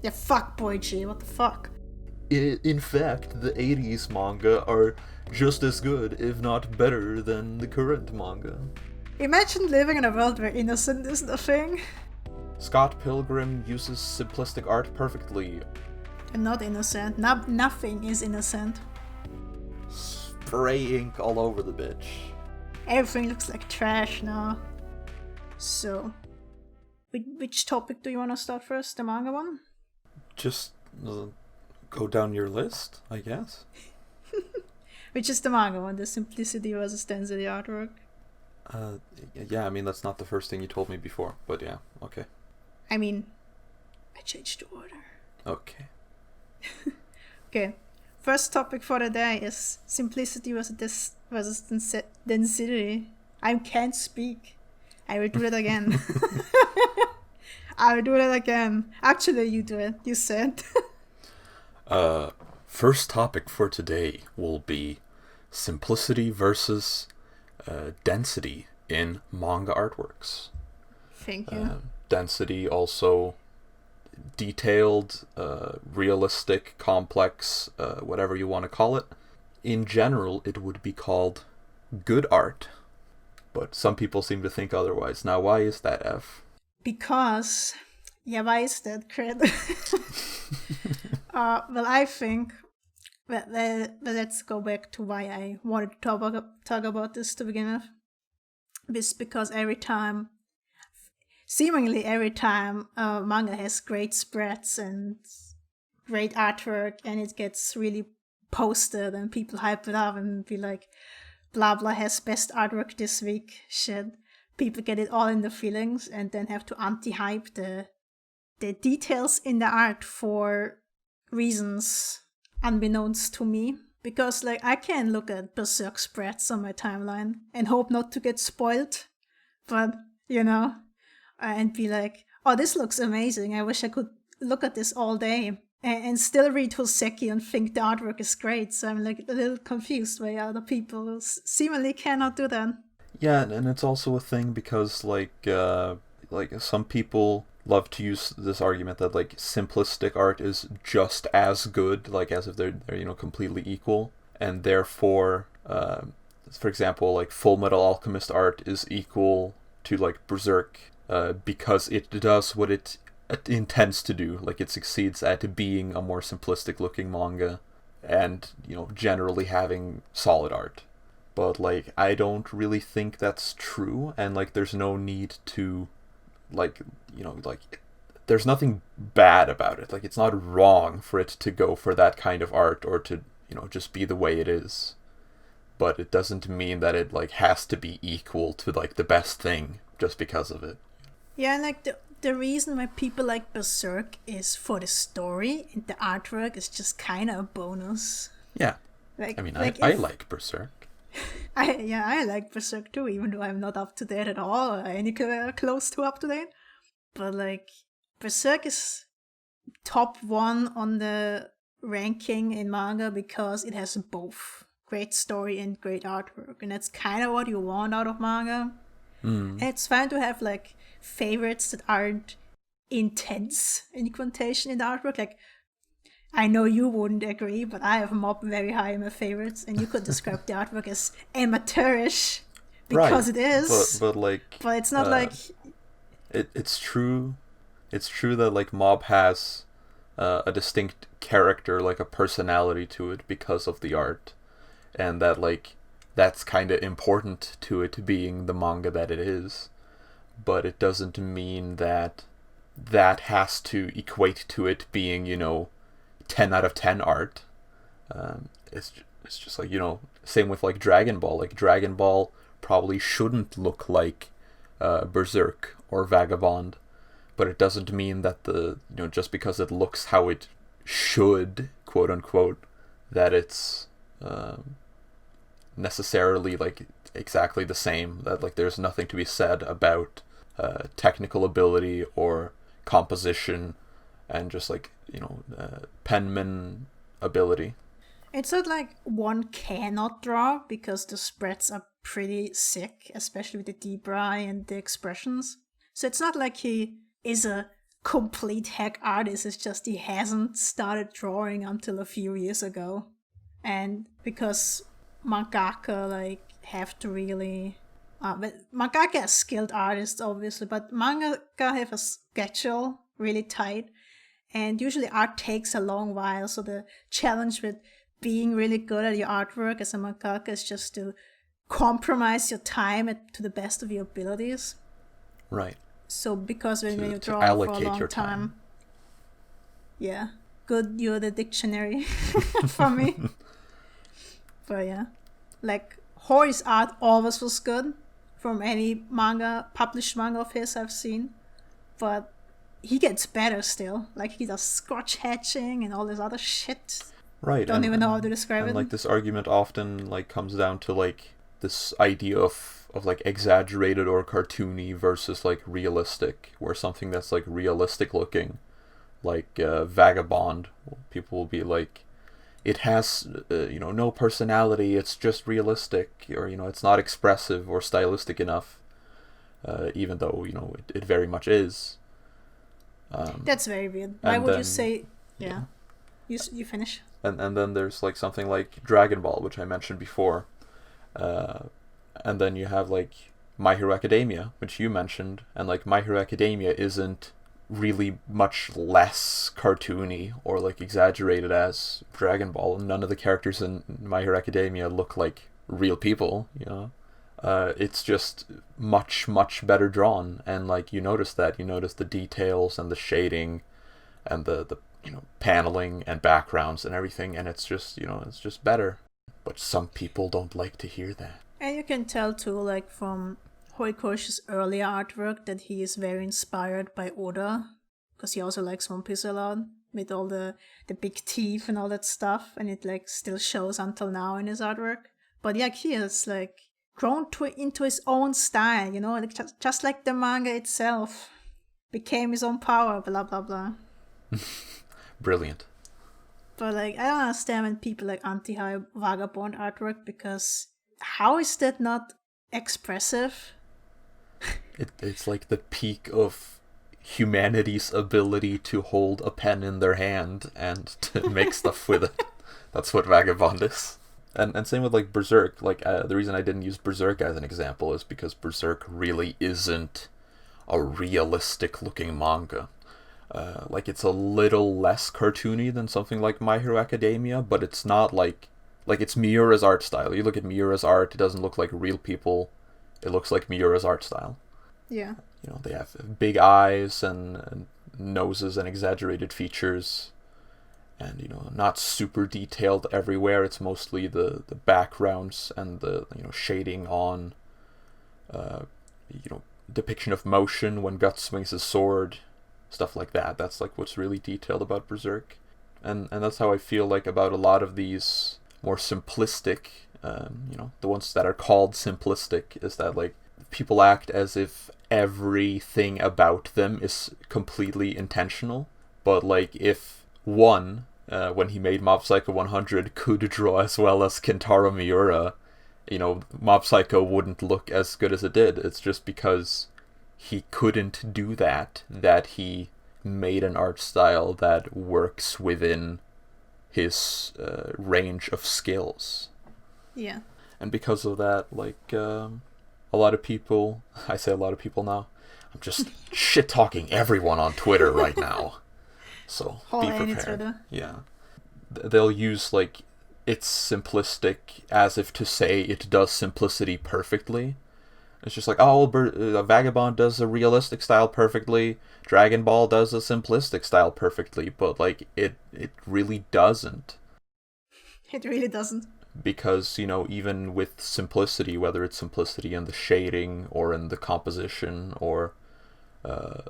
Yeah, fuck Boichi, what the fuck? In fact, the 80s manga are just as good, if not better, than the current manga. Imagine living in a world where innocent isn't a thing. Scott Pilgrim uses simplistic art perfectly. And not innocent. Nothing is innocent. Spray ink all over the bitch. Everything looks like trash now. So, which topic do you want to start first? The manga one? Just go down your list, I guess. Which is the manga one? The simplicity versus density artwork? Yeah, I mean, that's not the first thing you told me before, but yeah, okay. I mean, I changed the order. Okay. Okay, first topic for the day is simplicity versus density. I can't speak. I will do that again. I will do that again. Actually, you do it. You said. First topic for today will be simplicity versus density in manga artworks. Thank you. Density also detailed, realistic, complex, whatever you want to call it. In general, it would be called good art, but some people seem to think otherwise. Now, why is that, F? Because, yeah, why is that, Cred? Well, I think, well, let's go back to why I wanted to talk about this to begin with. It's because seemingly every time manga has great spreads and great artwork and it gets really posted and people hype it up and be like, blah blah has best artwork this week, shit. People get it all in the feelings and then have to anti-hype the details in the art for reasons unbeknownst to me. Because, like, I can look at Berserk spreads on my timeline and hope not to get spoiled. But, you know, and be like, oh, this looks amazing. I wish I could look at this all day. And still read Hoseki and think the artwork is great. So I'm, like, a little confused why other people seemingly cannot do that. Yeah, and it's also a thing because, like some people love to use this argument that, like, simplistic art is just as good, like, as if they're completely equal, and therefore, for example, like, Full Metal Alchemist art is equal to, like, Berserk, because it does what it intends to do. Like, it succeeds at being a more simplistic looking manga, and, generally having solid art. But, like, I don't really think that's true, and, like, there's no need to, like, there's nothing bad about it. Like, it's not wrong for it to go for that kind of art or to, just be the way it is. But it doesn't mean that it, like, has to be equal to, like, the best thing just because of it. Yeah, and, like, the reason why people like Berserk is for the story, and the artwork is just kind of a bonus. Yeah. Like, I mean, like I like Berserk. I like Berserk too, even though I'm not up to date at all, or any close to up to date. But, like, Berserk is top 1 on the ranking in manga because it has both great story and great artwork, and that's kind of what you want out of manga. And it's fine to have, like, favorites that aren't intense in quotation in the artwork. Like, I know you wouldn't agree, but I have Mob very high in my favorites, and you could describe the artwork as amateurish because right. It is. But like, but it's not like it's true. It's true that, like, Mob has a distinct character, like a personality to it because of the art, and that, like, that's kind of important to it being the manga that it is. But it doesn't mean that has to equate to it being, 10 out of 10 art. It's just like, same with, like, Dragon Ball. Like, Dragon Ball probably shouldn't look like Berserk or Vagabond, but it doesn't mean that just because it looks how it should, quote unquote, that it's necessarily, like, exactly the same. That, like, there's nothing to be said about technical ability or composition and just, like, penman ability. It's not like one cannot draw because the spreads are pretty sick, especially with the deep eye and the expressions. So it's not like he is a complete hack artist. It's just he hasn't started drawing until a few years ago. And because mangaka like have to really but mangaka is skilled artists obviously, but mangaka have a schedule really tight, and usually art takes a long while. So the challenge with being really good at your artwork as a mangaka is just to compromise your time to the best of your abilities. Right. So because when you draw for a long time, yeah, good, you're the dictionary for me. But yeah, like Hori's art always was good from any published manga of his I've seen, but he gets better still. Like he does scotch hatching and all this other shit. Right. Don't even know how to describe it. And like this argument often like comes down to like this idea of like exaggerated or cartoony versus like realistic, where something that's like realistic looking, like Vagabond, people will be like, it has no personality, it's just realistic, or it's not expressive or stylistic enough, even though it very much is. That's very weird. Why would you say yeah. You finish. And then there's like something like Dragon Ball, which I mentioned before. And then you have like My Hero Academia, which you mentioned, and like My Hero Academia isn't really much less cartoony or like exaggerated as Dragon Ball. None of the characters in My Hero Academia look like real people, it's just much better drawn, and like you notice the details and the shading and the paneling and backgrounds and everything, and it's just it's just better. But some people don't like to hear that. And you can tell too, like from Horikoshi's earlier artwork, that he is very inspired by Oda, because he also likes One Piece a lot, with all the big teeth and all that stuff, and it like still shows until now in his artwork. But yeah, he has like grown into his own style, like just like the manga itself became his own power, blah blah blah. Brilliant. But like, I don't understand when people like anti-hype Vagabond artwork, because how is that not expressive? It's like the peak of humanity's ability to hold a pen in their hand and to make stuff with it. That's what Vagabond is. And same with like Berserk. Like the reason I didn't use Berserk as an example is because Berserk really isn't a realistic looking manga. Like it's a little less cartoony than something like My Hero Academia, but it's not like it's Miura's art style. You look at Miura's art, it doesn't look like real people. It looks like Miura's art style. Yeah. They have big eyes and noses and exaggerated features, and not super detailed everywhere. It's mostly the backgrounds and the shading on depiction of motion when Guts swings his sword, stuff like that. That's like what's really detailed about Berserk, and that's how I feel like about a lot of these more simplistic, the ones that are called simplistic, is that like people act as if everything about them is completely intentional. But like if one, when he made Mob Psycho 100, could draw as well as Kentaro Miura, Mob Psycho wouldn't look as good as it did. It's just because he couldn't do that he made an art style that works within his range of skills. Yeah. And because of that, like a lot of people, I say a lot of people now, I'm just shit talking everyone on Twitter right now. So be prepared. Yeah. They'll use like it's simplistic as if to say it does simplicity perfectly. It's just like, oh, Vagabond does a realistic style perfectly, Dragon Ball does a simplistic style perfectly, but like it really doesn't. It really doesn't. Because, even with simplicity, whether it's simplicity in the shading or in the composition or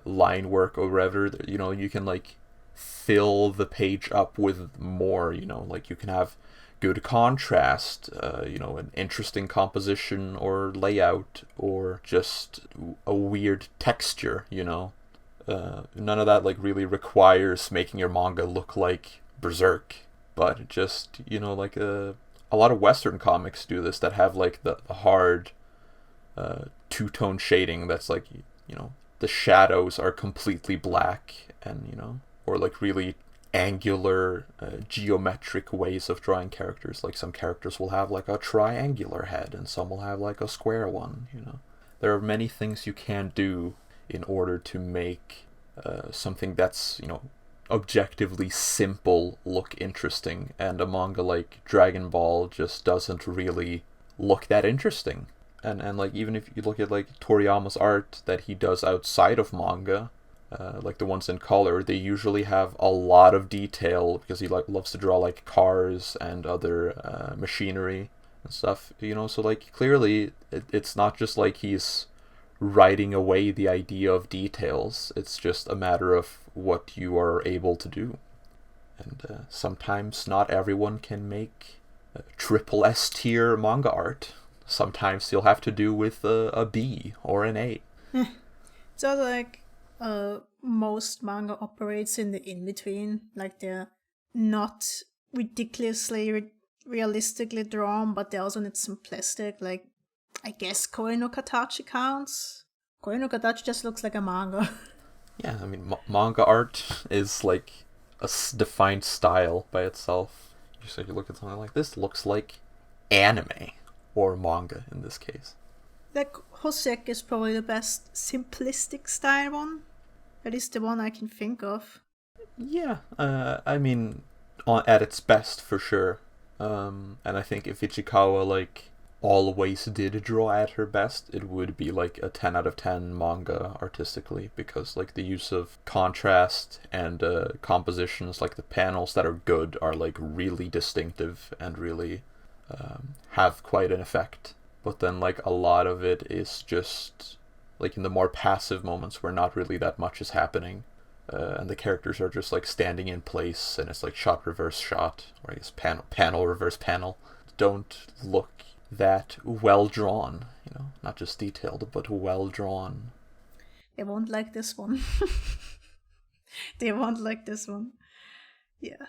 line work or whatever, you can like fill the page up with more, like you can have good contrast, an interesting composition or layout, or just a weird texture, none of that like really requires making your manga look like Berserk, but just, like a lot of Western comics do this, that have like the hard two-tone shading that's like, the shadows are completely black, and, you know, or like really angular, geometric ways of drawing characters. Like some characters will have like a triangular head, and some will have like a square one, you know. There are many things you can do in order to make something that's, you know, objectively simple look interesting, and a manga like Dragon Ball just doesn't really look that interesting. And like, even if you look at like Toriyama's art that he does outside of manga, like the ones in color, they usually have a lot of detail because he like loves to draw like cars and other machinery and stuff, you know. So like, clearly it's not just like he's writing away the idea of details, it's just a matter of what you are able to do. And sometimes not everyone can make triple S tier manga art. Sometimes you'll have to do with a B or an A. So like most manga operates in the in-between. Like they're not ridiculously realistically drawn, but they're also not simplistic. Like, I guess Koi no Katachi counts. Koi no Katachi just looks like a manga. Yeah, I mean, manga art is like a defined style by itself. So you look at something like this, looks like anime, or manga in this case. Like, Hoseki is probably the best simplistic style one. At least the one I can think of. Yeah, I mean, at its best for sure. And I think if Ichikawa like always did draw at her best, it would be like a 10 out of 10 manga artistically, because like the use of contrast and compositions, like the panels that are good are like really distinctive and really have quite an effect. But then like a lot of it is just like in the more passive moments where not really that much is happening, and the characters are just like standing in place, and it's like shot reverse shot, or I guess panel reverse panel, don't look that well drawn, you know, not just detailed but well drawn. They won't like this one. They won't like this one. Yeah.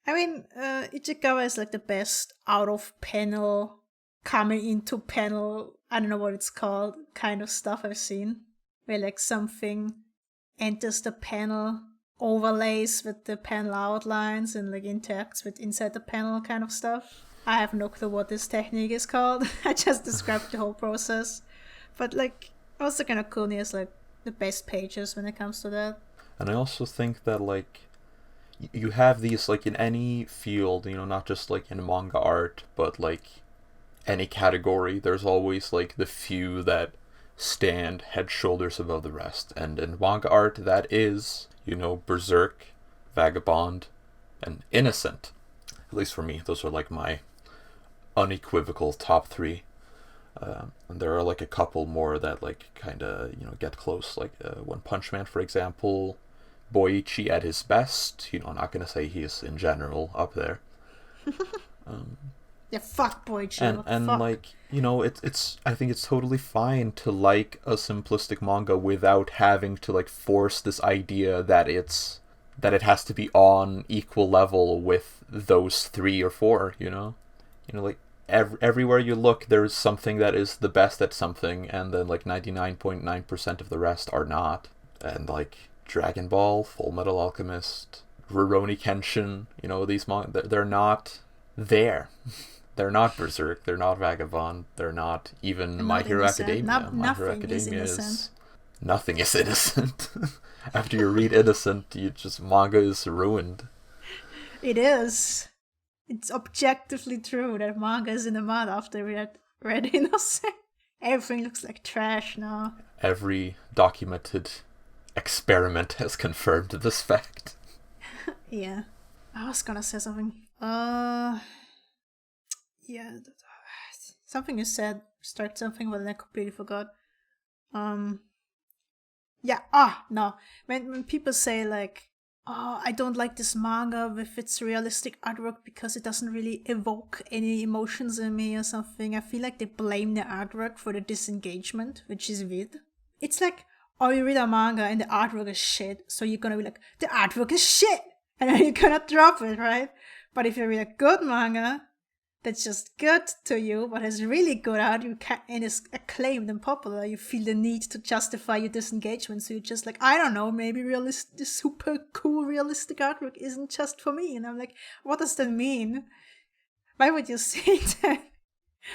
I mean, Ichikawa is like the best out of panel, coming into panel, I don't know what it's called, kind of stuff I've seen. Where like something enters the panel, overlays with the panel outlines, and like interacts with inside the panel kind of stuff. I have no clue what this technique is called. I just described the whole process. But like, also kind of cool, he has like the best pages when it comes to that. And I also think that like you have these like in any field, you know, not just like in manga art, but like any category, there's always like the few that stand head shoulders above the rest. And in manga art, that is, you know, Berserk, Vagabond, and Innocent. At least for me, those are like my unequivocal top three. And there are like a couple more that like kind of, you know, get close, like One Punch Man, for example. Boichi at his best, you know, I'm not gonna say he is in general up there. Yeah, fuck Boichi. And fuck. like, you know, it's I think it's totally fine to like a simplistic manga without having to like force this idea that it has to be on equal level with those 3 or 4, you know, like everywhere you look, there's something that is the best at something, and then like 99.9% of the rest are not. And like Dragon Ball, Full Metal Alchemist, Rurouni Kenshin, you know, these they're not there. They're not Berserk, they're not Vagabond, they're not even My Hero Academia. My Hero Academia is nothing is innocent. After you read Innocent, manga is ruined. It is. It's objectively true that manga is in the mud after we had read Innocent. Everything looks like trash now. Every documented experiment has confirmed this fact. Yeah. I was gonna say something. Yeah. Something you said, start something, but then I completely forgot. Yeah, no. When people say like, oh, I don't like this manga with its realistic artwork because it doesn't really evoke any emotions in me or something, I feel like they blame the artwork for the disengagement, which is weird. It's like, oh, you read a manga and the artwork is shit, so you're gonna be like, the artwork is shit! And then you're gonna drop it, right? But if you read a good manga, that's just good to you, but is really good art, and is acclaimed and popular, you feel the need to justify your disengagement. So you're just like, I don't know, maybe this super cool realistic artwork isn't just for me. And I'm like, what does that mean? Why would you say that?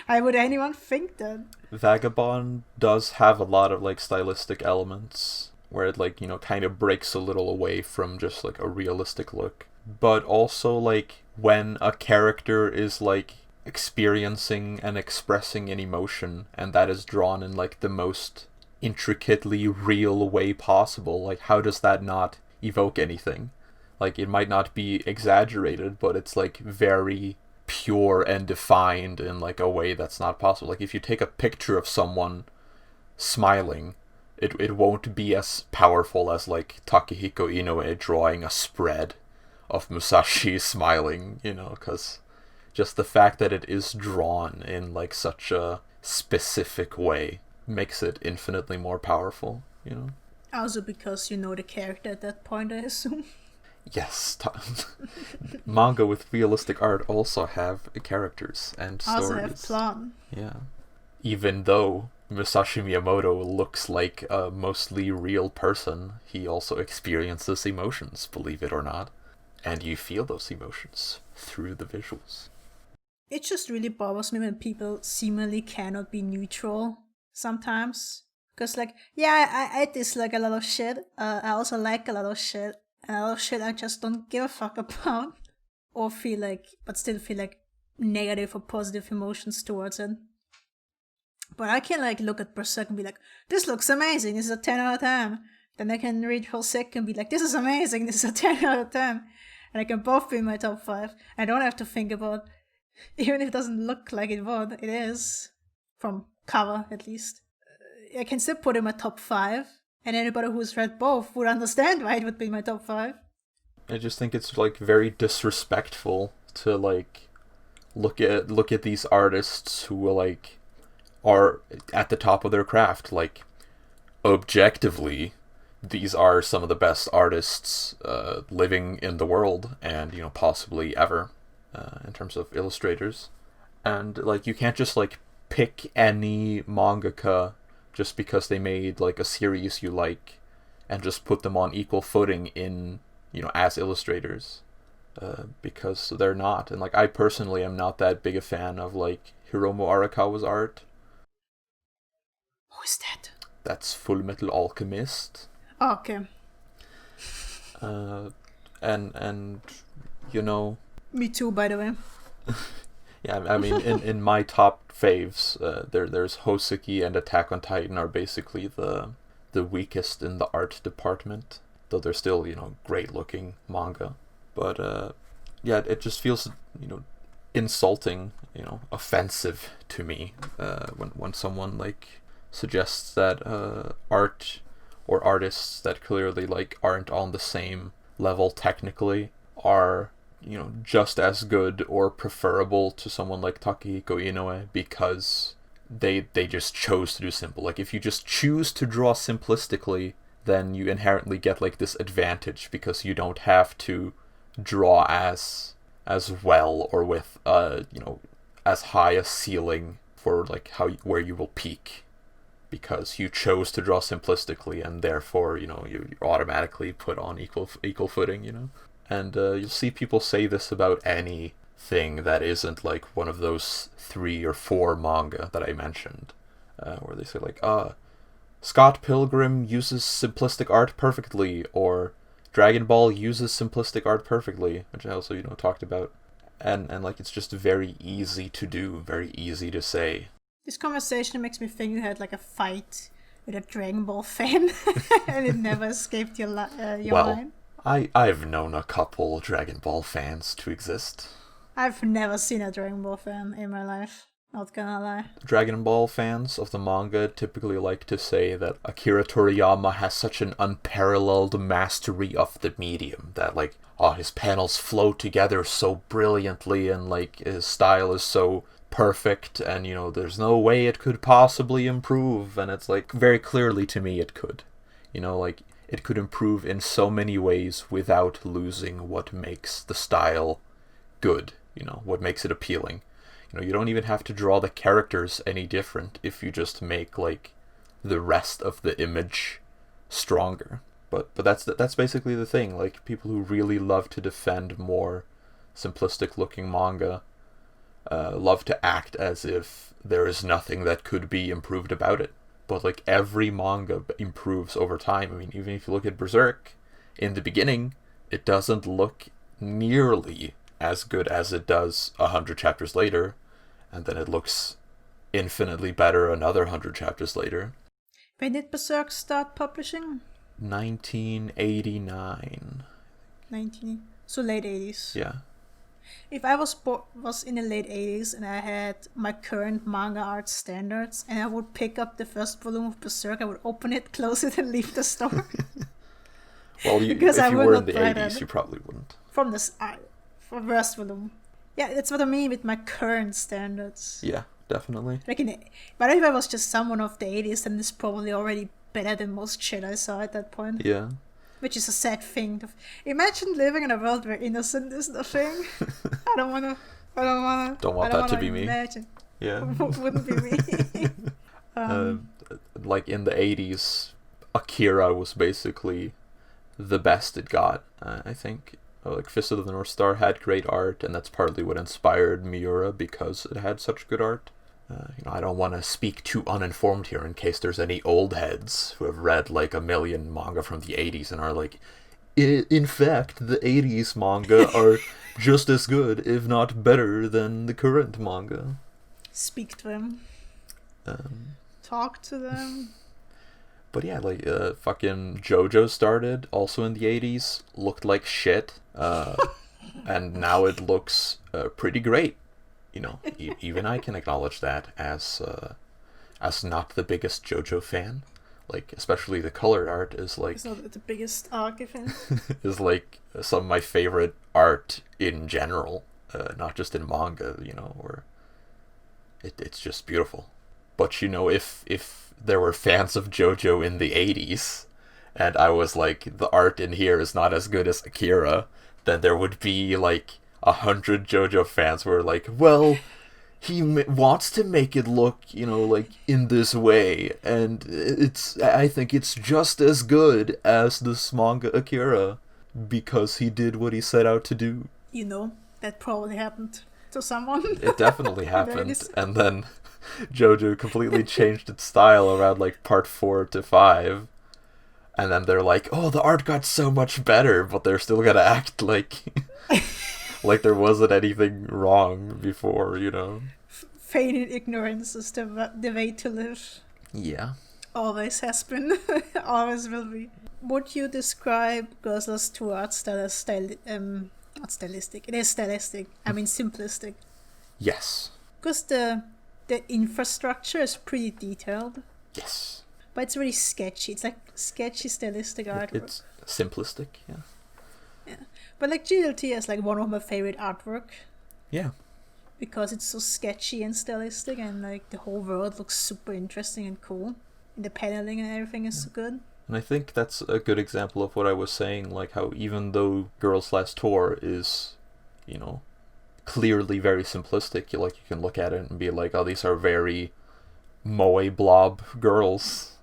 Why would anyone think that? Vagabond does have a lot of like stylistic elements where it like, kind of breaks a little away from just like a realistic look. But also like when a character is like experiencing and expressing an emotion, and that is drawn in like the most intricately real way possible, like how does that not evoke anything? Like it might not be exaggerated, but it's like very pure and defined in like a way that's not possible. Like if you take a picture of someone smiling, it won't be as powerful as like Takehiko Inoue drawing a spread of Musashi smiling, because just the fact that it is drawn in like such a specific way makes it infinitely more powerful, Also because you know the character at that point, I assume. Yes, manga with realistic art also have characters and stories. Also have plot. Yeah. Even though Musashi Miyamoto looks like a mostly real person, he also experiences emotions, believe it or not. And you feel those emotions through the visuals. It just really bothers me when people seemingly cannot be neutral sometimes. Because, like, yeah, I dislike a lot of shit. I also like a lot of shit. And a lot of shit I just don't give a fuck about. Or still feel like negative or positive emotions towards it. But I can, like, look at Berserk and be like, this looks amazing, this is a 10 out of 10. Then I can read Berserk and be like, this is amazing, this is a 10 out of 10. And I can both be in my top 5. I don't have to think about, even if it doesn't look like it would, it is. From cover, at least. I can still put it in my top 5. And anybody who's read both would understand why it would be in my top 5. I just think it's, like, very disrespectful to, like, look at these artists who, like, are at the top of their craft. Like, objectively, these are some of the best artists living in the world, and possibly ever, in terms of illustrators. And like you can't just like pick any mangaka just because they made like a series you like, and just put them on equal footing in as illustrators, because they're not. And like I personally am not that big a fan of like Hiromu Arakawa's art. Who is that? That's Full Metal Alchemist. Oh, okay. And Me too, by the way. Yeah, I mean, in my top faves, there's Hoseki and Attack on Titan are basically the weakest in the art department, though they're still great looking manga. But yeah, it just feels insulting, offensive to me when someone like suggests that art or artists that clearly like aren't on the same level technically are just as good or preferable to someone like Takehiko Inoue because they just chose to do simple. Like if you just choose to draw simplistically, then you inherently get like this advantage because you don't have to draw as well or with as high a ceiling for like where you will peak, because you chose to draw simplistically, and therefore you're automatically put on equal footing. And you'll see people say this about anything that isn't like one of those 3 or 4 manga that I mentioned, where they say like, Scott Pilgrim uses simplistic art perfectly, or Dragon Ball uses simplistic art perfectly, which I also talked about, and like it's just very easy to do, very easy to say. This conversation makes me think you had like a fight with a Dragon Ball fan, and it never escaped your mind. I've known a couple Dragon Ball fans to exist. I've never seen a Dragon Ball fan in my life, not gonna lie. Dragon Ball fans of the manga typically like to say that Akira Toriyama has such an unparalleled mastery of the medium, that like, his panels flow together so brilliantly, and like his style is so perfect, and there's no way it could possibly improve. And it's like, very clearly to me it could. Like it could improve in so many ways without losing what makes the style good, what makes it appealing. You don't even have to draw the characters any different if you just make like the rest of the image stronger. But that's basically the thing. Like, people who really love to defend more simplistic looking manga love to act as if there is nothing that could be improved about it. But like, every manga improves over time. I mean, even if you look at Berserk, in the beginning, it doesn't look nearly as good as it does 100 chapters later, and then it looks infinitely better another 100 chapters later. When did Berserk start publishing? 1989. So late 80s. Yeah. If I was in the late 80s and I had my current manga art standards and I would pick up the first volume of Berserk, I would open it, close it, and leave the store. Well, if you were in the 80s, you probably wouldn't. From the first volume. Yeah, that's what I mean with my current standards. Yeah, definitely. But if I was just someone of the 80s, then it's probably already better than most shit I saw at that point. Yeah. Which is a sad thing. Imagine living in a world where innocent is the thing. I don't want that to be me. Imagine. Yeah. Wouldn't be me. Like, in the 80s, Akira was basically the best it got, I think. Like, Fist of the North Star had great art, and that's partly what inspired Miura, because it had such good art. I don't want to speak too uninformed here in case there's any old heads who have read like a million manga from the 80s and are like, in fact, the 80s manga are just as good, if not better, than the current manga. Speak to them. Talk to them. But yeah, like, fucking JoJo started also in the 80s, looked like shit, and now it looks pretty great. Even I can acknowledge that as not the biggest JoJo fan. Like, especially the colored art is like... It's not the biggest arc fan. is like some of my favorite art in general, not just in manga, or... It's just beautiful. But, if there were fans of JoJo in the 80s, and I was like, the art in here is not as good as Akira, then there would be, like, 100 JoJo fans were like, well, he wants to make it look, like, in this way, and I think it's just as good as this manga Akira, because he did what he set out to do. That probably happened to someone. It definitely happened, and then JoJo completely changed its style around, like, part 4 to 5, and then they're like, oh, the art got so much better, but they're still gonna act like... like there wasn't anything wrong before, Feigning ignorance is the way to live. Yeah. Always has been. Always will be. Would you describe Gossel's 2 art style as not stylistic? It is stylistic. I mean simplistic. Yes. Because the infrastructure is pretty detailed. Yes. But it's really sketchy. It's like sketchy stylistic artwork. It's simplistic, yeah. Yeah. But like GLT is like one of my favorite artwork. Yeah. Because it's so sketchy and stylistic, and like the whole world looks super interesting and cool. And the paneling and everything is so good. And I think that's a good example of what I was saying, like how even though Girls Last Tour is, clearly very simplistic, you can look at it and be like, oh, these are very moe blob girls.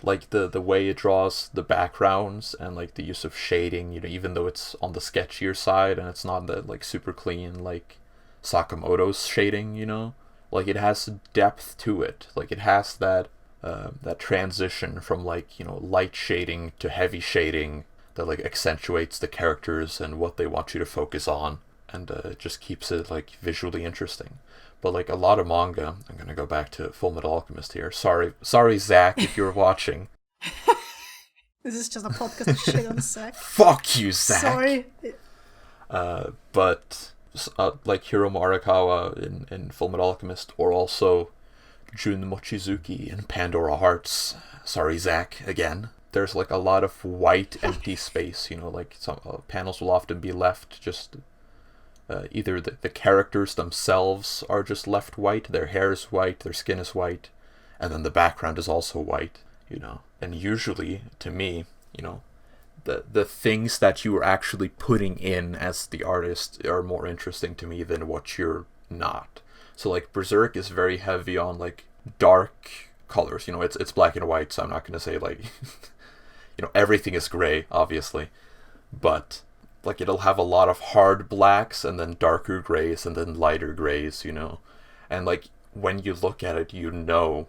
Like the way it draws the backgrounds and like the use of shading, even though it's on the sketchier side and it's not that like super clean like Sakamoto's shading, like it has depth to it. Like it has that transition from like, light shading to heavy shading that like accentuates the characters and what they want you to focus on, and it just keeps it like visually interesting. But like a lot of manga, I'm gonna go back to Full Metal Alchemist here. Sorry, Zach, if you're watching. This is just a podcast of shit on Zach. Fuck you, Zach. Sorry. But like Hiromu Arakawa in Full Metal Alchemist, or also Jun Mochizuki in Pandora Hearts. Sorry, Zach, again. There's like a lot of white, empty space. Like some panels will often be left just. Either the characters themselves are just left white, their hair is white, their skin is white, and then the background is also white, And usually, to me, the things that you are actually putting in as the artist are more interesting to me than what you're not. So like Berserk is very heavy on like dark colors. You know, it's black and white, so I'm not gonna say like you know, everything is gray, obviously, but like it'll have a lot of hard blacks and then darker grays and then lighter grays, you know. And like when you look at it, you know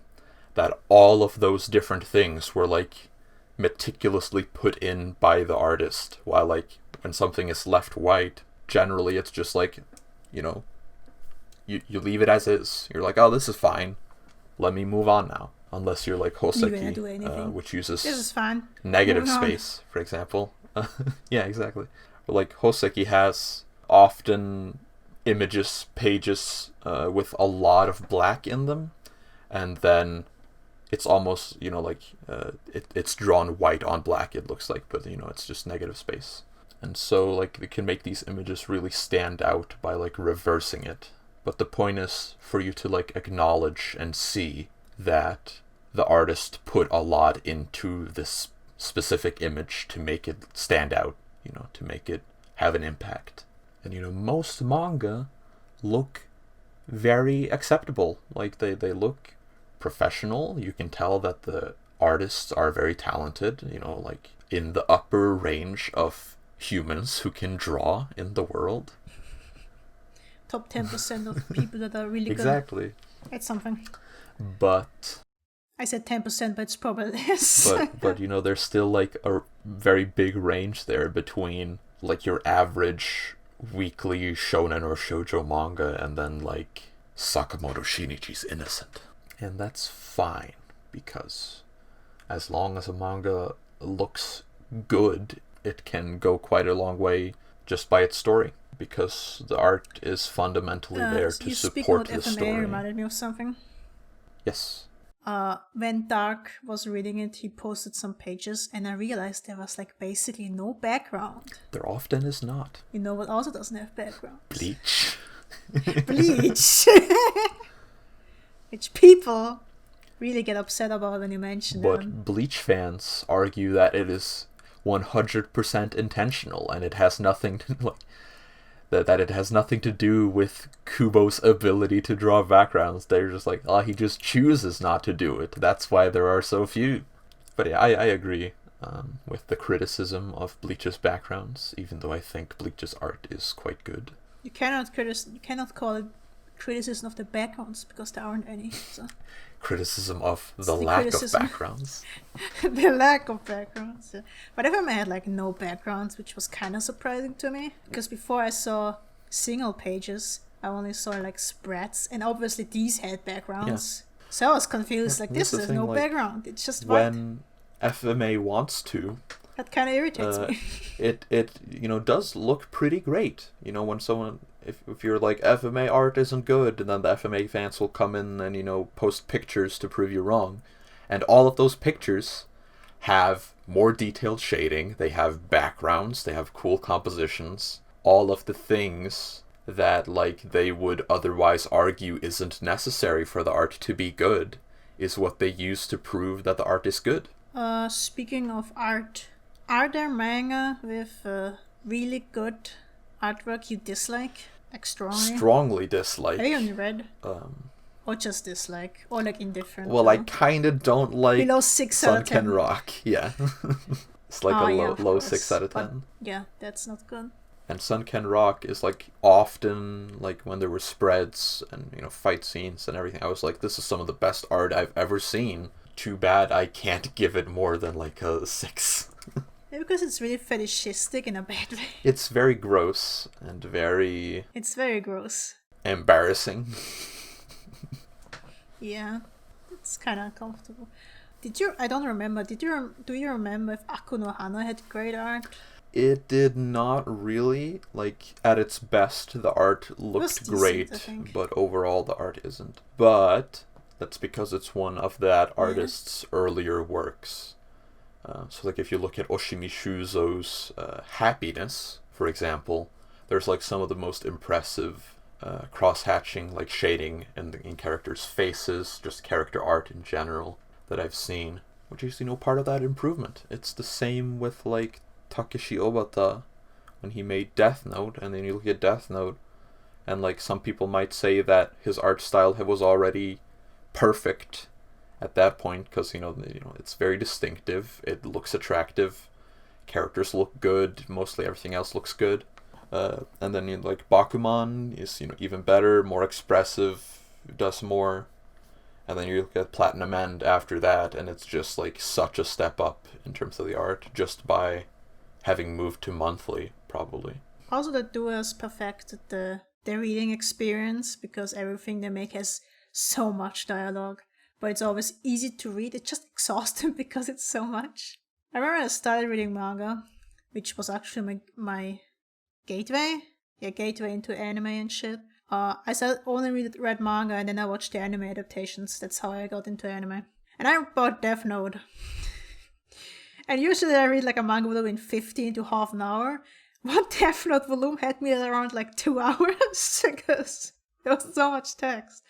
that all of those different things were like meticulously put in by the artist, while like when something is left white, generally it's just like, you know, you leave it as is. You're like, oh, this is fine, let me move on now. Unless you're like Hoseki, which uses this is fine. negative space, for example. Yeah, exactly. But like Hoseki has often images, pages with a lot of black in them, and then it's almost, you know, like it's drawn white on black, it looks like, but you know, it's just negative space. And so like it can make these images really stand out by like reversing it. But the point is for you to like acknowledge and see that the artist put a lot into this specific image to make it stand out, you know, to make it have an impact. And you know, most manga look very acceptable. Like they look professional. You can tell that the artists are very talented, you know, like in the upper range of humans who can draw in the world. Top 10% of people that are really exactly. good at something. But I said 10%, but it's probably less. but you know, there's still like a very big range there between like your average weekly shonen or shoujo manga and then like Sakamoto Shinichi's Innocent. And that's fine, because as long as a manga looks good, it can go quite a long way just by its story, because the art is fundamentally there to support the story. FMA reminded me of something. Yes. When Dark was reading it, he posted some pages, and I realized there was like basically no background. There often is not. You know what also doesn't have background? Bleach. Bleach. Which people really get upset about when you mention But them. Bleach fans argue that it is 100% intentional, and it has nothing to like that it has nothing to do with Kubo's ability to draw backgrounds. They're just like, oh, he just chooses not to do it. That's why there are so few. But yeah, I agree with the criticism of Bleach's backgrounds, even though I think Bleach's art is quite good. You cannot call it criticism of the backgrounds, because there aren't any. So. Criticism of the lack of backgrounds. The lack of backgrounds. Yeah. But FMA had like no backgrounds, which was kind of surprising to me, because before I saw single pages, I only saw like spreads, and obviously these had backgrounds. Yeah. So I was confused. Like, this is no background. It's just when FMA wants to. That kind of irritates me. It you know, does look pretty great. You know, when someone, if you're like, FMA art isn't good, and then the FMA fans will come in and, you know, post pictures to prove you wrong, and all of those pictures have more detailed shading, they have backgrounds, they have cool compositions, all of the things that like they would otherwise argue isn't necessary for the art to be good is what they use to prove that the art is good. Speaking of art, are there manga with really good artwork you dislike? Like strongly? Strongly dislike. Have you only read? Or just dislike? Or like indifferent? Well, I kinda don't like below 6 out of 10. Sunken Rock. Yeah. It's like a low 6 out of 10. Yeah, that's not good. And Sunken Rock is like often, like when there were spreads and, you know, fight scenes and everything, I was like, this is some of the best art I've ever seen. Too bad I can't give it more than like a 6. Yeah, because it's really fetishistic in a bad way. It's very gross and very... It's very gross. Embarrassing. Yeah, it's kind of uncomfortable. I don't remember, do you remember if Aku no Hana had great art? It did not really. Like, at its best, the art looked great, but overall the art isn't. But that's because it's one of that artist's earlier works. So like if you look at Oshimi Shuzo's Happiness, for example, there's like some of the most impressive cross-hatching, like shading in characters' faces, just character art in general that I've seen, which is, you know, part of that improvement. It's the same with like Takeshi Obata when he made Death Note, and then you look at Death Note, and like some people might say that his art style was already perfect at that point, because you know it's very distinctive, it looks attractive, characters look good, mostly everything else looks good. And then like Bakuman is even better, more expressive, does more. And then you look at Platinum End after that, and it's just like such a step up in terms of the art, just by having moved to monthly, probably. Also, the duo has perfected the reading experience, because everything they make has so much dialogue, but it's always easy to read. It's just exhausting because it's so much. I remember I started reading manga, which was actually my gateway into anime and shit. I only read manga, and then I watched the anime adaptations. That's how I got into anime. And I bought Death Note. And usually I read like a manga volume in 15 to half an hour. One Death Note volume had me at around like 2 hours, because there was so much text.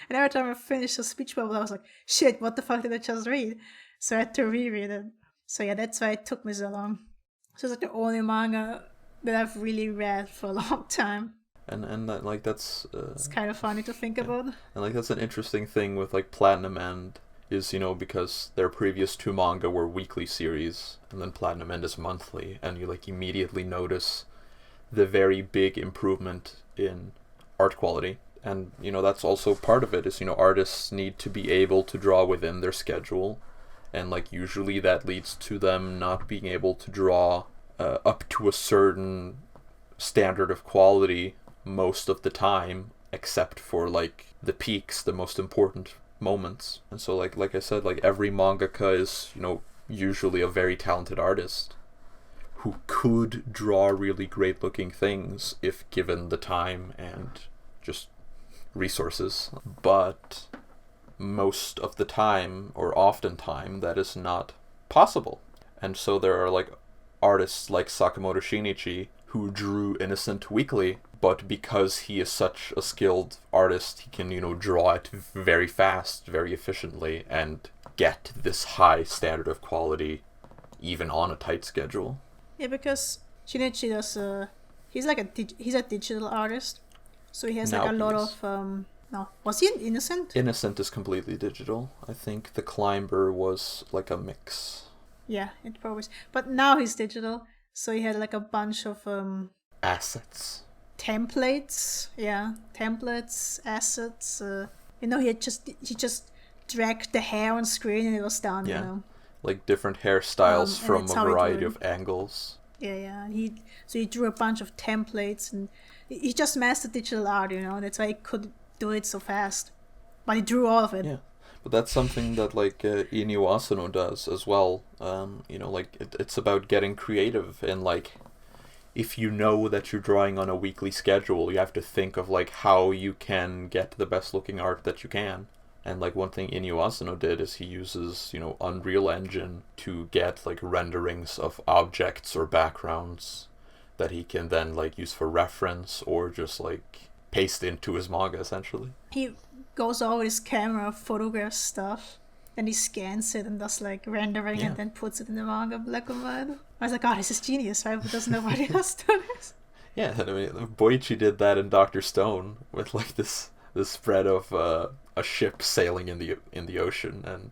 And every time I finished a speech bubble, I was like, shit, what the fuck did I just read? So I had to reread it. So yeah, that's why it took me so long. So it's like the only manga that I've really read for a long time. And that, like, that's it's kind of funny to think about. And like that's an interesting thing with like Platinum End is, because their previous 2 manga were weekly series, and then Platinum End is monthly, and you like immediately notice the very big improvement in art quality. And that's also part of it is artists need to be able to draw within their schedule, and like usually that leads to them not being able to draw up to a certain standard of quality most of the time, except for like the peaks, the most important moments. And so like I said, like every mangaka is usually a very talented artist who could draw really great looking things if given the time and just resources, but most of the time, or oftentimes, that is not possible. And so there are like artists like Sakamoto Shinichi who drew Innocent weekly, but because he is such a skilled artist, he can draw it very fast, very efficiently, and get this high standard of quality even on a tight schedule. Yeah, because Shinichi does he's a digital artist, so he has like a lot of no, was he an Innocent? Innocent is completely digital. I think The Climber was like a mix. Yeah, it probably is. But now he's digital, so he had like a bunch of assets, templates. Yeah, templates, assets. He just dragged the hair on screen and it was done. Yeah, like different hairstyles from a variety of angles. Yeah. He drew a bunch of templates, and he just mastered digital art. That's why he could do it so fast. But he drew all of it. Yeah. But that's something that like Inio Asano does as well. Like it's about getting creative, and like if you know that you're drawing on a weekly schedule, you have to think of like how you can get the best looking art that you can. And like one thing Inio Asano did is he uses Unreal Engine to get like renderings of objects or backgrounds that he can then like use for reference or just like paste into his manga essentially. He goes over his camera, photographs stuff, then he scans it and does like rendering and then puts it in the manga black and white. I was like, this is genius, right? But does nobody else do this? Yeah, I mean, Boichi did that in Dr. Stone with like this spread of a ship sailing in the ocean, and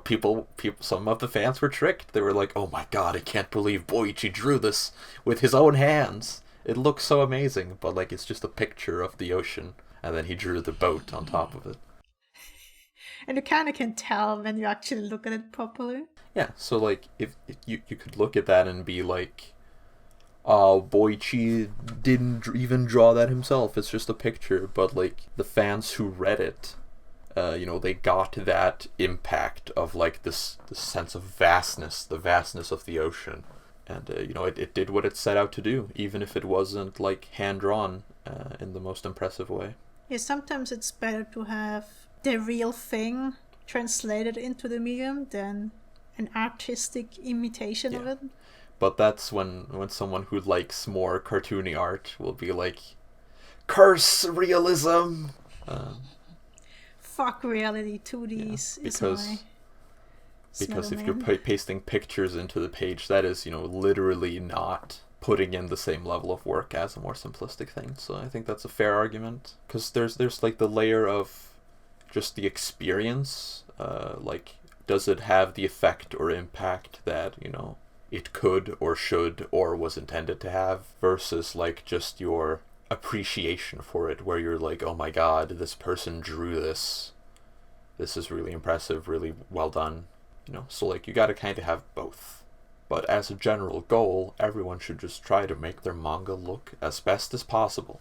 people, some of the fans were tricked. They were like, "Oh my god, I can't believe Boichi drew this with his own hands. It looks so amazing," but like it's just a picture of the ocean, and then he drew the boat on top of it. And you kind of can tell when you actually look at it properly. Yeah, so like if you could look at that and be like, Boichi didn't even draw that himself, it's just a picture. But like the fans who read it, they got that impact of like this sense of vastness, the vastness of the ocean. And, it did what it set out to do, even if it wasn't like hand-drawn in the most impressive way. Yeah, sometimes it's better to have the real thing translated into the medium than an artistic imitation of it. But that's when someone who likes more cartoony art will be like, curse realism! Fuck reality, 2Ds is my Because if Middleman. you're pasting pictures into the page, that is, literally not putting in the same level of work as a more simplistic thing. So I think that's a fair argument. Because there's like the layer of just the experience. Like, does it have the effect or impact that, it could or should or was intended to have, versus like just your appreciation for it, where you're like, oh my god, this person drew this. This is really impressive, really well done. So like you gotta kind of have both. But as a general goal, everyone should just try to make their manga look as best as possible.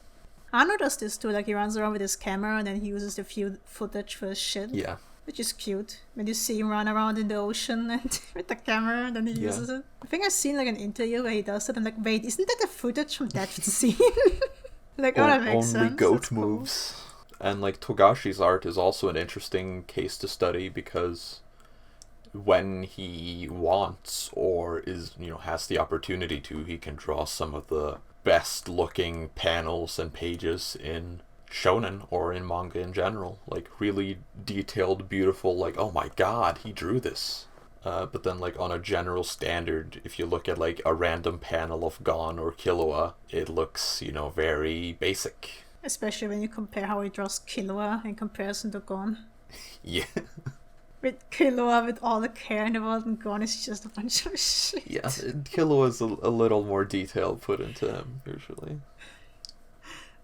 Hana does this too, like he runs around with his camera and then he uses the footage for his shit. Yeah. Which is cute. When you see him run around in the ocean and with the camera, and then he uses it. I think I've seen like an interview where he does it. I'm like, wait, isn't that the footage from that scene? Like, that makes sense. Only goat That's moves. Cool. And like Togashi's art is also an interesting case to study, because when he wants or has the opportunity to, he can draw some of the best looking panels and pages in shonen or in manga in general, like really detailed, beautiful, like, oh my god, he drew this. But then like on a general standard, if you look at like a random panel of Gon or Killua, it looks, very basic. Especially when you compare how he draws Killua in comparison to Gon. Yeah. With Killua with all the care in the world, and Gon is just a bunch of shit. Yeah, Killua is a little more detail put into him, usually.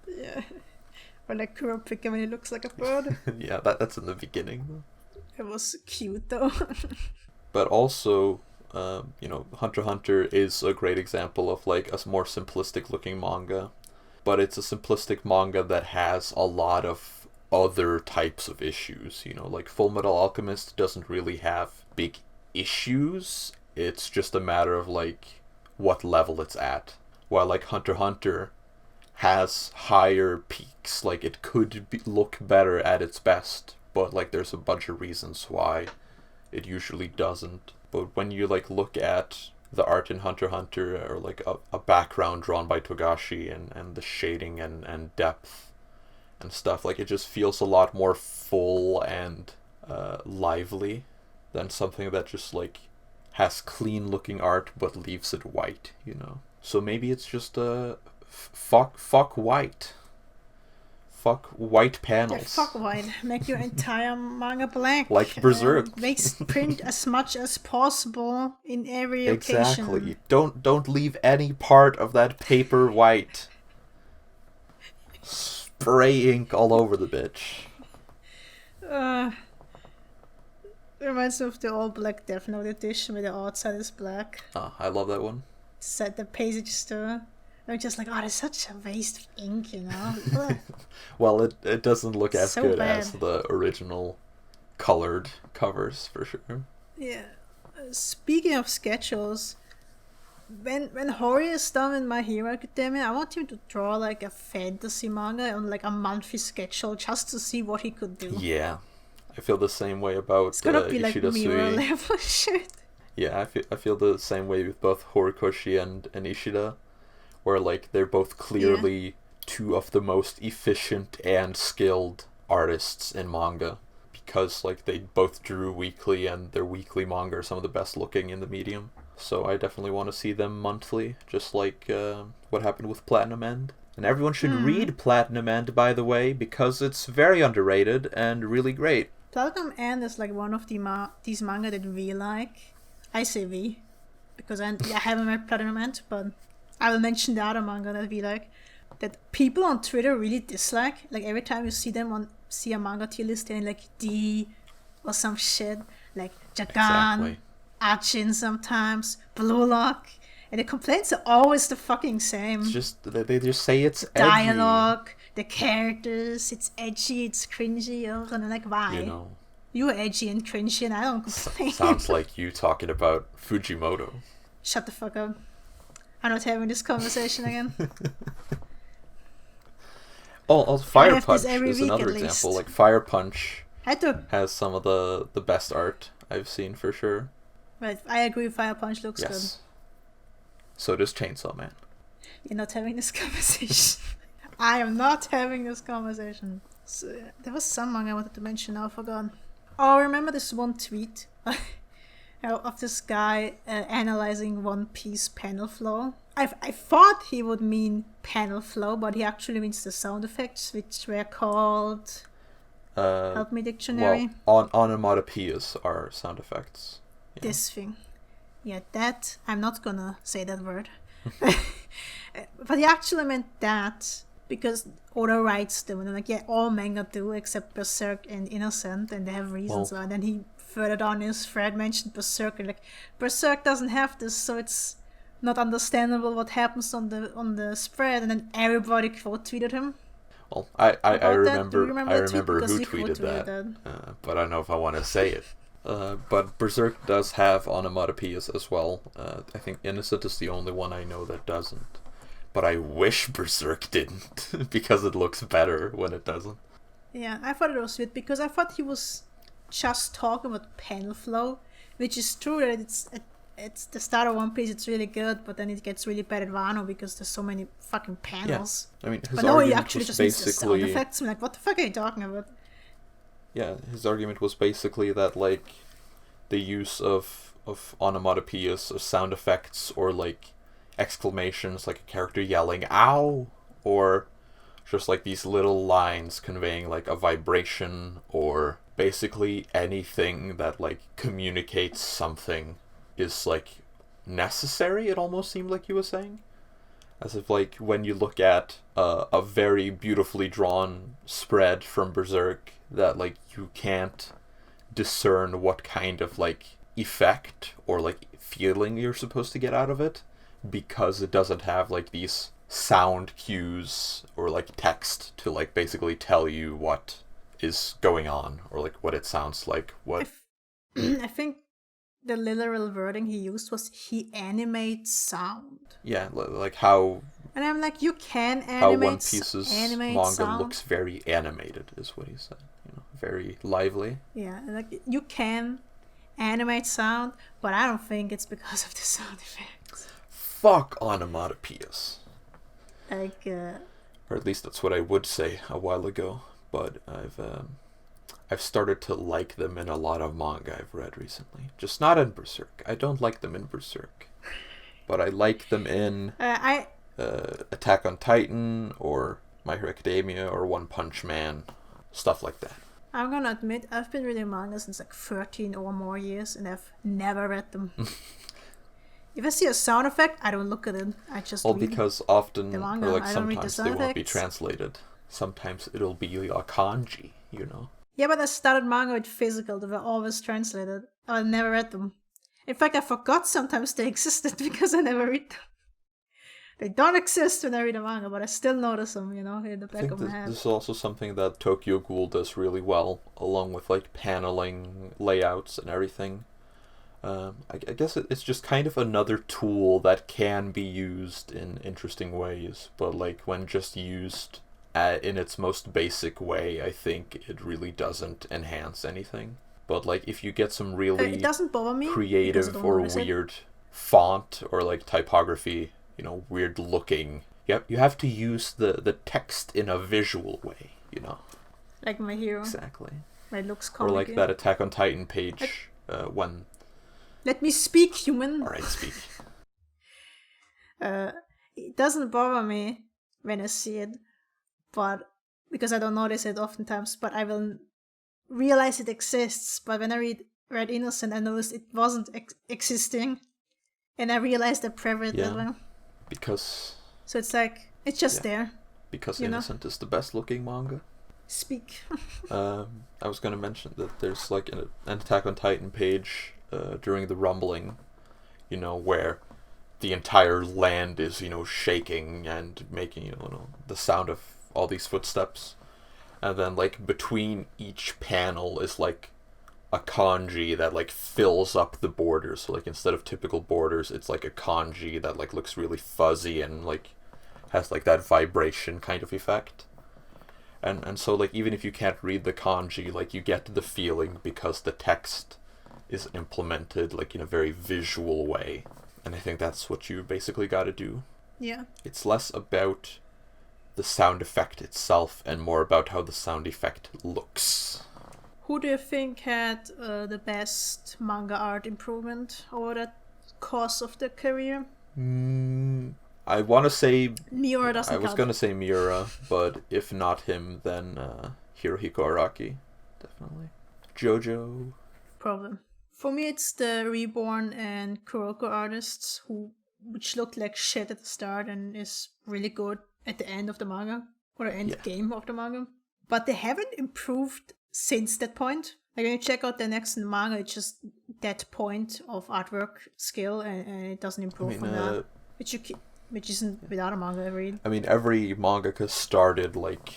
Yeah. Or like Kurapika when he looks like a bird. Yeah, that's in the beginning. It was cute though. But also, Hunter x Hunter is a great example of like a more simplistic looking manga. But it's a simplistic manga that has a lot of other types of issues. Like Full Metal Alchemist doesn't really have big issues. It's just a matter of like what level it's at. While like Hunter x Hunter has higher peaks, like it could look better at its best, but like there's a bunch of reasons why it usually doesn't. But when you like look at the art in Hunter x Hunter, or like a background drawn by Togashi, and the shading and depth and stuff, like it just feels a lot more full and lively than something that just like has clean looking art but leaves it white, So maybe it's just fuck white. Fuck white panels. Yeah, fuck white. Make your entire manga black. Like Berserk. Print as much as possible in every Exactly. occasion. Don't leave any part of that paper white. Spray ink all over the bitch. Reminds me of the all black Death Note edition where the outside is black. Oh, I love that one. Set the pages too. I'm just like, that's such a waste of ink, Well, it doesn't look as so good bad. as the original colored covers, for sure. Yeah. Speaking of schedules, when Hori is done in My Hero Academia, I want him to draw like a fantasy manga on like a monthly schedule just to see what he could do. Yeah. I feel the same way about It's gonna be like Ishida mirror Sui. level shit. Yeah, I feel the same way with both Horikoshi and Ishida, where like they're both clearly two of the most efficient and skilled artists in manga, because like they both drew weekly, and their weekly manga are some of the best looking in the medium. So I definitely want to see them monthly, just like what happened with Platinum End. And everyone should read Platinum End, by the way, because it's very underrated and really great. Platinum End is like one of these manga that we like. I say we, because I haven't read Platinum End, but I will mention the other manga that we like, that people on Twitter really dislike. Like every time you see them see a manga tier list, they're like D or some shit, like Jagan, Exactly. Achin sometimes, Blue Lock, and the complaints are always the fucking same. It's just they just say it's edgy. Dialogue, the characters, it's edgy, it's cringy, and I'm like, why? You're edgy and cringy and I don't complain. Sounds like you talking about Fujimoto. Shut the fuck up. I'm not having this conversation again. Also, Fire have this Punch every is week another at example. least. Like Fire Punch I has some of the best art I've seen, for sure. Right, I agree, Fire Punch looks Yes. So does Chainsaw Man. good. You're not having this conversation. I am not having this conversation. So, there was some manga I wanted to mention, now I forgot. Oh, remember this one tweet of this guy analyzing One Piece panel flow. I thought he would mean panel flow, but he actually means the sound effects, which were called... help me, dictionary. Well, onomatopoeias are sound effects. Yeah. This thing. Yeah, that... I'm not gonna say that word. But he actually meant that because Oda writes them, and like, yeah, all manga do except Berserk and Innocent, and they have reasons why. And then he further down in his thread mentioned Berserk, and like, Berserk doesn't have this, so it's not understandable what happens on the spread. And then everybody quote tweeted him. Well, I remember who tweeted that. But I don't know if I want to say it. But Berserk does have onomatopoeias as well. I think Innocent is the only one I know that doesn't. But I wish Berserk didn't, because it looks better when it doesn't. Yeah, I thought it was weird, because I thought he was just talking about panel flow, which is true that it's the start of One Piece, it's really good, but then it gets really bad at Wano because there's so many fucking panels. Yeah. I mean, his but no, he argument actually was just basically... means the sound effects. I'm like, what the fuck are you talking about? Yeah, his argument was basically that, like, the use of onomatopoeias, or sound effects, or, like, exclamations, like a character yelling, ow! Or just, like, these little lines conveying, like, a vibration, or basically anything that, like, communicates something is, like, necessary, it almost seemed like he was saying. As if, like, when you look at a very beautifully drawn spread from Berserk, that, like, you can't discern what kind of, like, effect or, like, feeling you're supposed to get out of it, because it doesn't have, like, these sound cues or, like, text to, like, basically tell you what is going on, or, like, what it sounds like. What I think the literal wording he used was he animates sound. Yeah, like how... And I'm like, you can animate how One Piece's manga sound. looks very animated, is what he said. You know, very lively. Yeah, like, you can animate sound, but I don't think it's because of the sound effects. Fuck onomatopoeias. Like, or at least that's what I would say a while ago. But I've started to like them in a lot of manga I've read recently. Just not in Berserk. I don't like them in Berserk. But I like them in Attack on Titan, or My Hero Academia, or One Punch Man. Stuff like that. I'm gonna admit, I've been reading manga since like 13 or more years, and I've never read them. If I see a sound effect, I don't look at it. I just read because often, the manga. or like I don't read the sometimes sound they won't be effects. translated. Sometimes it'll be a kanji, you know. Yeah, but I started manga with physical. They were always translated. I never read them. In fact, I forgot sometimes they existed because I never read them. They don't exist when I read a manga, but I still notice them, you know, in the back of my head. This is also something that Tokyo Ghoul does really well, along with, like, paneling, layouts, and everything. I guess it's just kind of another tool that can be used in interesting ways, but, like, when just used in its most basic way, I think it really doesn't enhance anything. But, like, if you get some really it doesn't bother me creative or weird font or, like, typography, you know, weird looking, you have to use the text in a visual way, you know. Like My Hero. Exactly. It looks comic. Or like that Attack on Titan page when... Let me speak, human. Alright, speak. It doesn't bother me when I see it, but because I don't notice it oftentimes, but I will realize it exists. But when I read Innocent, I noticed it wasn't existing, and I realized I preferred that one. Because... So it's like, it's just there. Because Innocent is the best looking manga. Speak. I was going to mention that there's like an Attack on Titan page during the rumbling, you know, where the entire land is, you know, shaking and making, you know, the sound of all these footsteps. And then, like, between each panel is, like, a kanji that, like, fills up the borders. So, like, instead of typical borders, it's, like, a kanji that, like, looks really fuzzy and, like, has, like, that vibration kind of effect. And so, like, even if you can't read the kanji, like, you get the feeling because the text is implemented, like, in a very visual way. And I think that's what you basically gotta do. Yeah. It's less about the sound effect itself and more about how the sound effect looks. Who do you think had the best manga art improvement over the course of their career? I want to say Miura doesn't I was count. gonna say Miura, but if not him, then Hirohiko Araki, definitely. JoJo. Problem. For me, it's the Reborn and Kuroko artists which looked like shit at the start and is really good at the end of the manga or the end game of the manga. But they haven't improved since that point. Like when you check out the next manga, it's just that point of artwork skill, and it doesn't improve from that. Which isn't without a manga, I read. I mean, every mangaka started like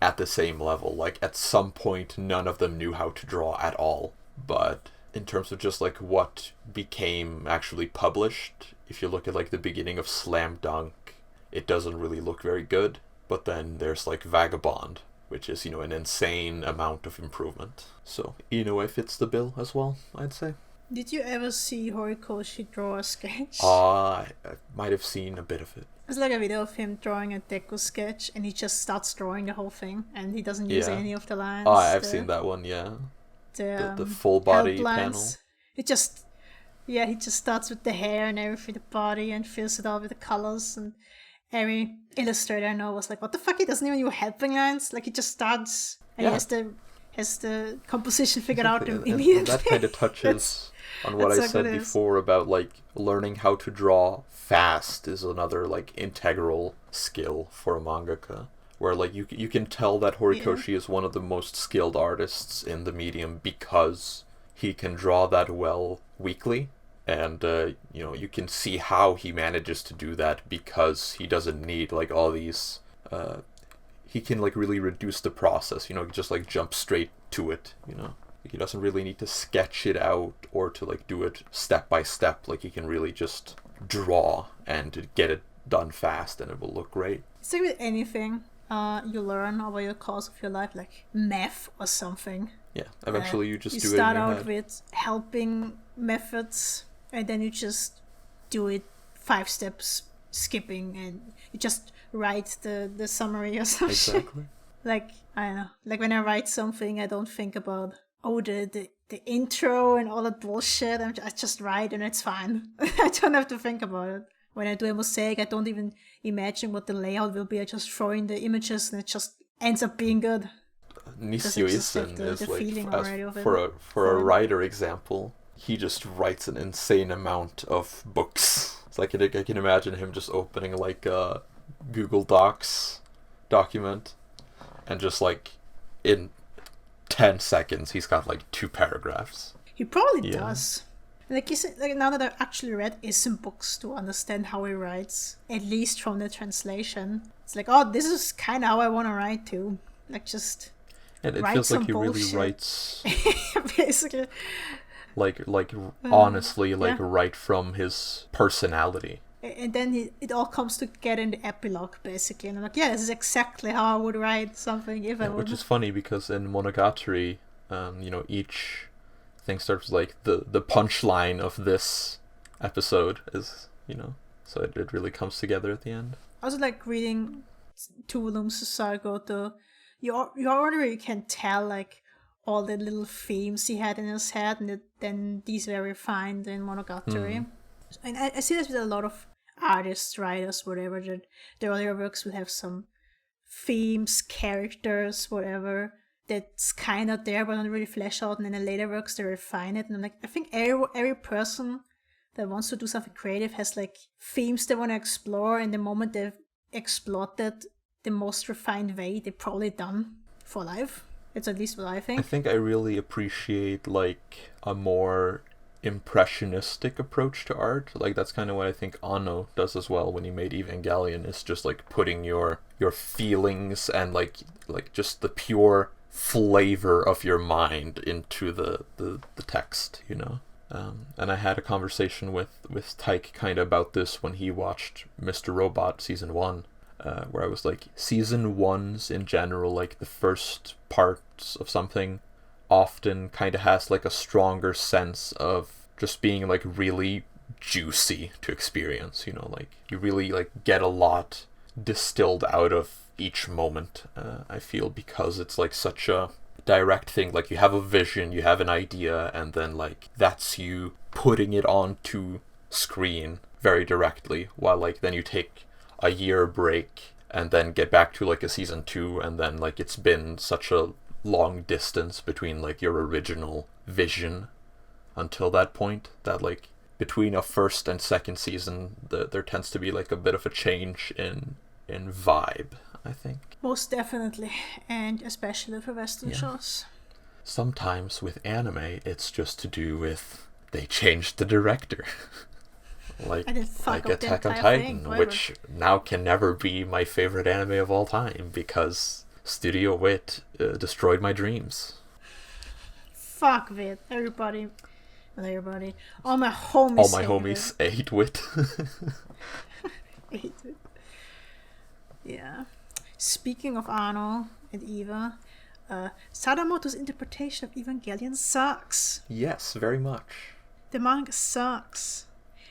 at the same level. Like at some point, none of them knew how to draw at all. But in terms of just like what became actually published, if you look at like the beginning of Slam Dunk, it doesn't really look very good. But then there's like Vagabond, which is, an insane amount of improvement. So Inoue fits the bill as well, I'd say. Did you ever see Horikoshi draw a sketch? I might have seen a bit of it. It's like a video of him drawing a Deku sketch, and he just starts drawing the whole thing, and he doesn't use any of the lines. Oh, I've seen that one, yeah. The full body panel. He just starts with the hair and everything, the body, and fills it all with the colors. And every illustrator I know was like, "What the fuck? He doesn't even use helping lines. Like he just starts, and he has the composition figured out immediately." And that kind of touches on what I said before about like learning how to draw fast is another like integral skill for a mangaka. Where like you can tell that Horikoshi is one of the most skilled artists in the medium because he can draw that well weekly, and you can see how he manages to do that because he doesn't need like all these. He can like really reduce the process, just like jump straight to it. He doesn't really need to sketch it out or to like do it step by step. Like he can really just draw and get it done fast, and it will look great. It's like with anything. You learn over your course of your life, like math or something. Yeah, eventually you just do it in your head. You start out with helping methods, and then you just do it 5 steps, skipping, and you just write the summary or something. Exactly. Like, I don't know. Like when I write something, I don't think about, the intro and all that bullshit. I just write and it's fine. I don't have to think about it. When I do a mosaic, I don't even imagine what the layout will be. I just throw in the images and it just ends up being good. Nisio Isen is like, for a writer example, he just writes an insane amount of books. It's like I can imagine him just opening like a Google Docs document and just like in 10 seconds he's got like 2 paragraphs. He probably does. Like now that I've actually read Isen books to understand how he writes, at least from the translation, it's like, oh, this is kind of how I want to write too. Like just and it write feels some like he bullshit. really writes basically like honestly like right from his personality. And then it all comes together in the epilogue basically, and I'm like, yeah, this is exactly how I would write something if I would. Which is funny because in Monogatari, each thing starts like the punchline of this episode is, so it really comes together at the end. I was like reading 2 volumes of Saragoto. You already can tell like all the little themes he had in his head, and then these were refined in Monogatari. And I see this with a lot of artists, writers, whatever, that their earlier works will have some themes, characters, whatever, that's kind of there but not really flesh out, and then the later works they refine it. And I'm like, I think every person that wants to do something creative has like themes they want to explore, and the moment they've explored that the most refined way, they're probably done for life. It's at least what I think. I think I really appreciate like a more impressionistic approach to art. Like that's kind of what I think Anno does as well when he made Evangelion, is just like putting your feelings and like just the pure flavor of your mind into the text, and I had a conversation with Tyke kind of about this when he watched Mr. Robot season 1, where I was like, season 1s in general, like the first parts of something often kind of has like a stronger sense of just being like really juicy to experience, like you really like get a lot distilled out of each moment, I feel, because it's like such a direct thing. Like, you have a vision, you have an idea, and then, like, that's you putting it onto screen very directly, while, like, then you take a year break and then get back to, like, a season 2, and then, like, it's been such a long distance between, like, your original vision until that point that, like, between a first and second season, there tends to be, like, a bit of a change in vibe, I think. Most definitely, and especially for Western shows. Sometimes with anime, it's just to do with they changed the director. like Attack on Titan, which now can never be my favorite anime of all time because Studio Wit destroyed my dreams. Fuck Wit. Everybody. All my homies hate Wit. Hate Wit. Yeah. Speaking of Ano and Eva, Sadamoto's interpretation of Evangelion sucks. Yes, very much. The manga sucks.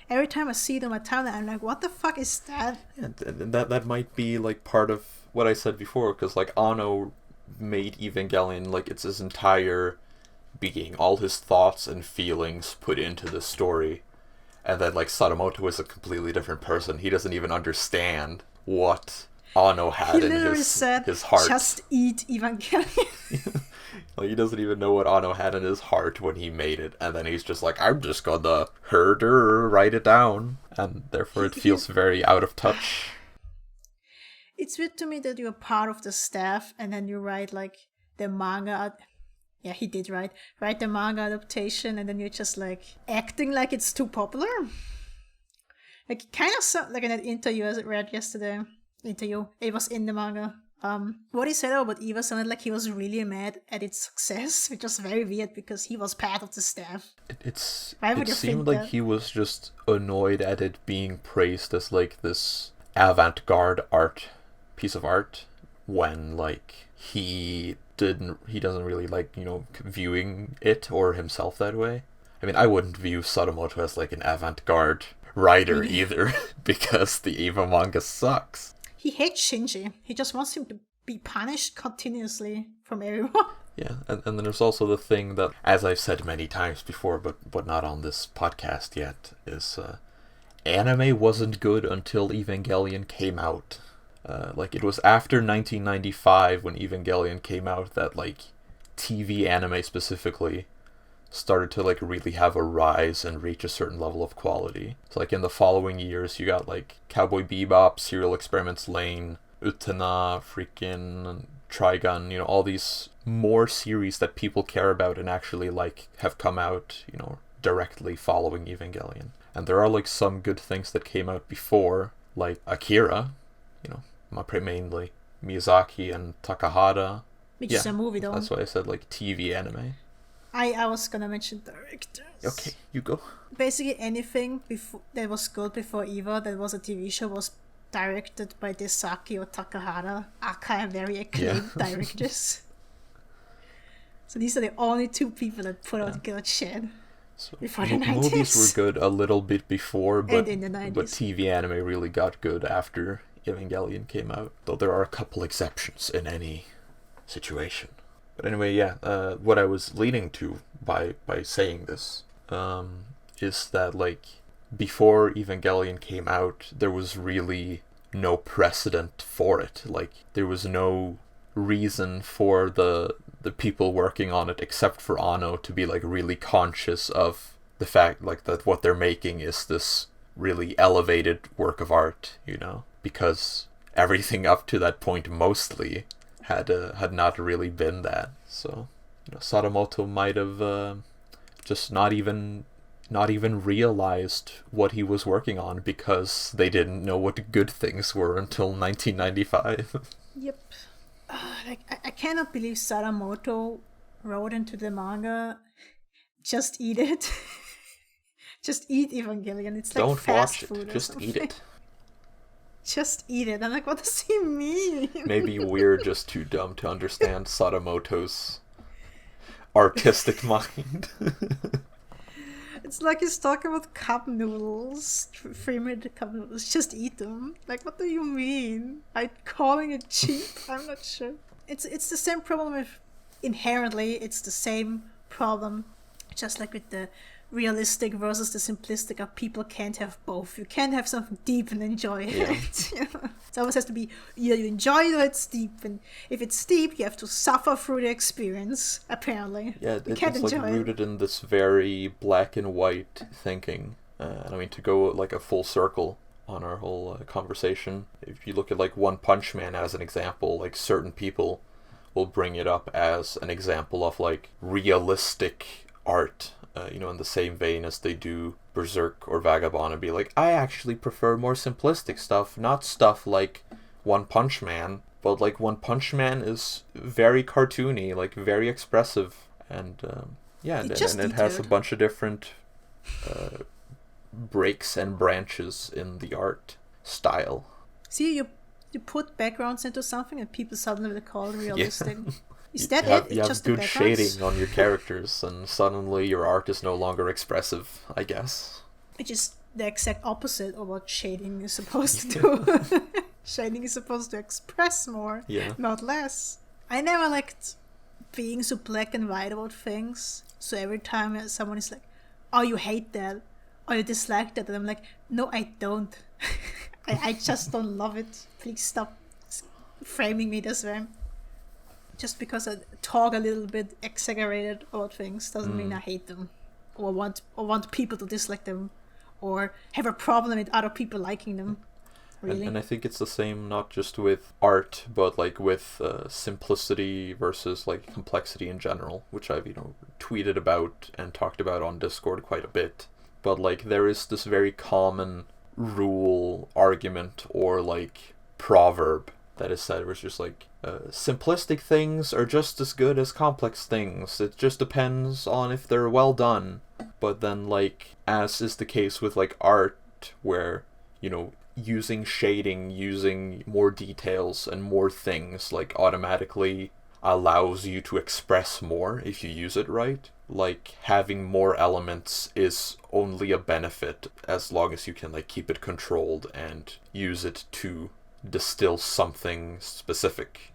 Every time I see it on my timeline, I'm like, what the fuck is that? Yeah, that might be, like, part of what I said before, because, like, Ano made Evangelion, like, it's his entire being, all his thoughts and feelings put into the story. And then, like, Sadamoto is a completely different person. He doesn't even understand what Ano had in his heart. Just eat Evangelion. Like, he doesn't even know what Ano had in his heart when he made it, and then he's just like, I'm just gonna write it down, and therefore it feels very out of touch. It's weird to me that you're part of the staff, and then you write, like, the manga. Yeah, he did write the manga adaptation, and then you're just, like, acting like it's too popular. Like, kind of like in that interview I read yesterday. It was in the manga. What he said about Eva sounded like he was really mad at its success, which was very weird because he was part of the staff. It seemed like he was just annoyed at it being praised as, like, this avant-garde piece of art when, like, he doesn't really like, you know, viewing it or himself that way. I mean, I wouldn't view Sadamoto as, like, an avant-garde writer either because the Eva manga sucks. He hates Shinji. He just wants him to be punished continuously from everyone. Yeah, and then there's also the thing that, as I've said many times before, but not on this podcast yet, is anime wasn't good until Evangelion came out. Like, it was after 1995 when Evangelion came out that, like, TV anime specifically started to, like, really have a rise and reach a certain level of quality. So, like, in the following years, you got, like, Cowboy Bebop, Serial Experiments Lain, Utena, freaking Trigun, you know, all these more series that people care about and actually, like, have come out, you know, directly following Evangelion. And there are, like, some good things that came out before, like Akira, you know, mainly Miyazaki and Takahata. Which is a movie, though. That's why I said, like, TV anime. I was gonna mention directors. Okay, you go. Basically anything that was good before Eva that was a TV show was directed by Desaki or Takahata, aka very acclaimed directors. So these are the only two people that put out good shit before the 90s. Movies were good a little bit before, but, and in the 90s. But TV anime really got good after Evangelion came out. Though there are a couple exceptions in any situation. But anyway, yeah, what I was leading to by saying this is that, like, before Evangelion came out, there was really no precedent for it. Like, there was no reason for the people working on it except for Ano to be, like, really conscious of the fact, like, that what they're making is this really elevated work of art, you know? Because everything up to that point mostly had not really been that. So, you know, Sadamoto might have just not even realized what he was working on because they didn't know what good things were until 1995. Yep. I cannot believe Sadamoto wrote into the manga, just eat it. Just eat Evangelion. It's like fast food. Just eat it. Just eat it. I'm like, what does he mean? Maybe we're just too dumb to understand Sadamoto's artistic mind. It's like he's talking about cup noodles, free-made cup noodles. Just eat them. Like, what do you mean? By calling it cheap? I'm not sure. It's the same problem with inherently it's the same problem, just like with the realistic versus the simplistic, of people can't have both. You can't have something deep and enjoy it. Yeah. It always has to be either you enjoy it or it's deep, and if it's deep you have to suffer through the experience, apparently. Yeah, you can't it's like rooted in this very black and white thinking. And I mean, to go like a full circle on our whole conversation, if you look at like One Punch Man as an example, like certain people will bring it up as an example of like realistic art, in the same vein as they do Berserk or Vagabond, and be like, I actually prefer more simplistic stuff, not stuff like One Punch Man, but like One Punch Man is very cartoony, like very expressive, and it has a bunch of different breaks and branches in the art style. See, you put backgrounds into something and people suddenly will call it realistic. Yeah. Is that you it? You have good shading on your characters, and suddenly your art is no longer expressive, I guess. Which is the exact opposite of what shading is supposed to do. Shading is supposed to express more, not less. I never liked being so black and white about things. So every time someone is like, oh, you hate that, or you dislike that, and I'm like, no, I don't. I just don't love it. Please stop framing me this way. Just because I talk a little bit exaggerated about things doesn't mean I hate them, or want people to dislike them, or have a problem with other people liking them. Really. And I think it's the same not just with art, but like with simplicity versus like complexity in general, which I've tweeted about and talked about on Discord quite a bit. But like there is this very common rule, argument, or like proverb that is said, where it's just like simplistic things are just as good as complex things. It just depends on if they're well done. But then, like, as is the case with like art, where using shading, using more details and more things, like, automatically allows you to express more if you use it right. Like, having more elements is only a benefit as long as you can like keep it controlled and use it to distill something specific,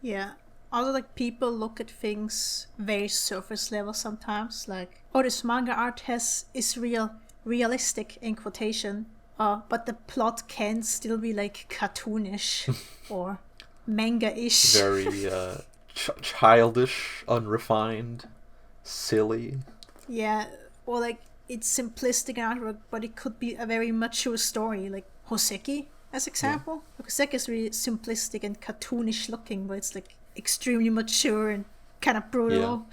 Yeah. Also, like, people look at things very surface level sometimes, like, oh, this manga art is realistic in quotation, but the plot can still be like cartoonish or manga-ish. Very childish, unrefined, silly. Yeah, or like it's simplistic artwork, but it could be a very mature story, like Hoseki as example. Yeah. Hoseki is really simplistic and cartoonish looking, but it's like extremely mature and kind of brutal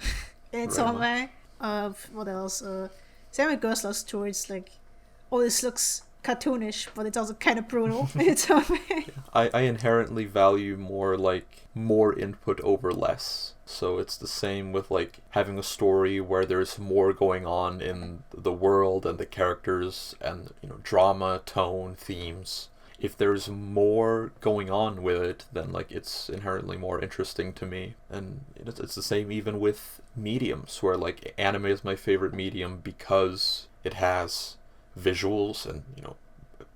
in its own way. What else? Same with Girls Lost Tour. It's like, oh, this looks cartoonish, but it's also kind of brutal in its own way. I inherently value more input over less. So it's the same with like having a story where there's more going on in the world and the characters and drama, tone, themes. If there's more going on with it, then like it's inherently more interesting to me. And it's the same even with mediums, where like anime is my favorite medium because it has visuals and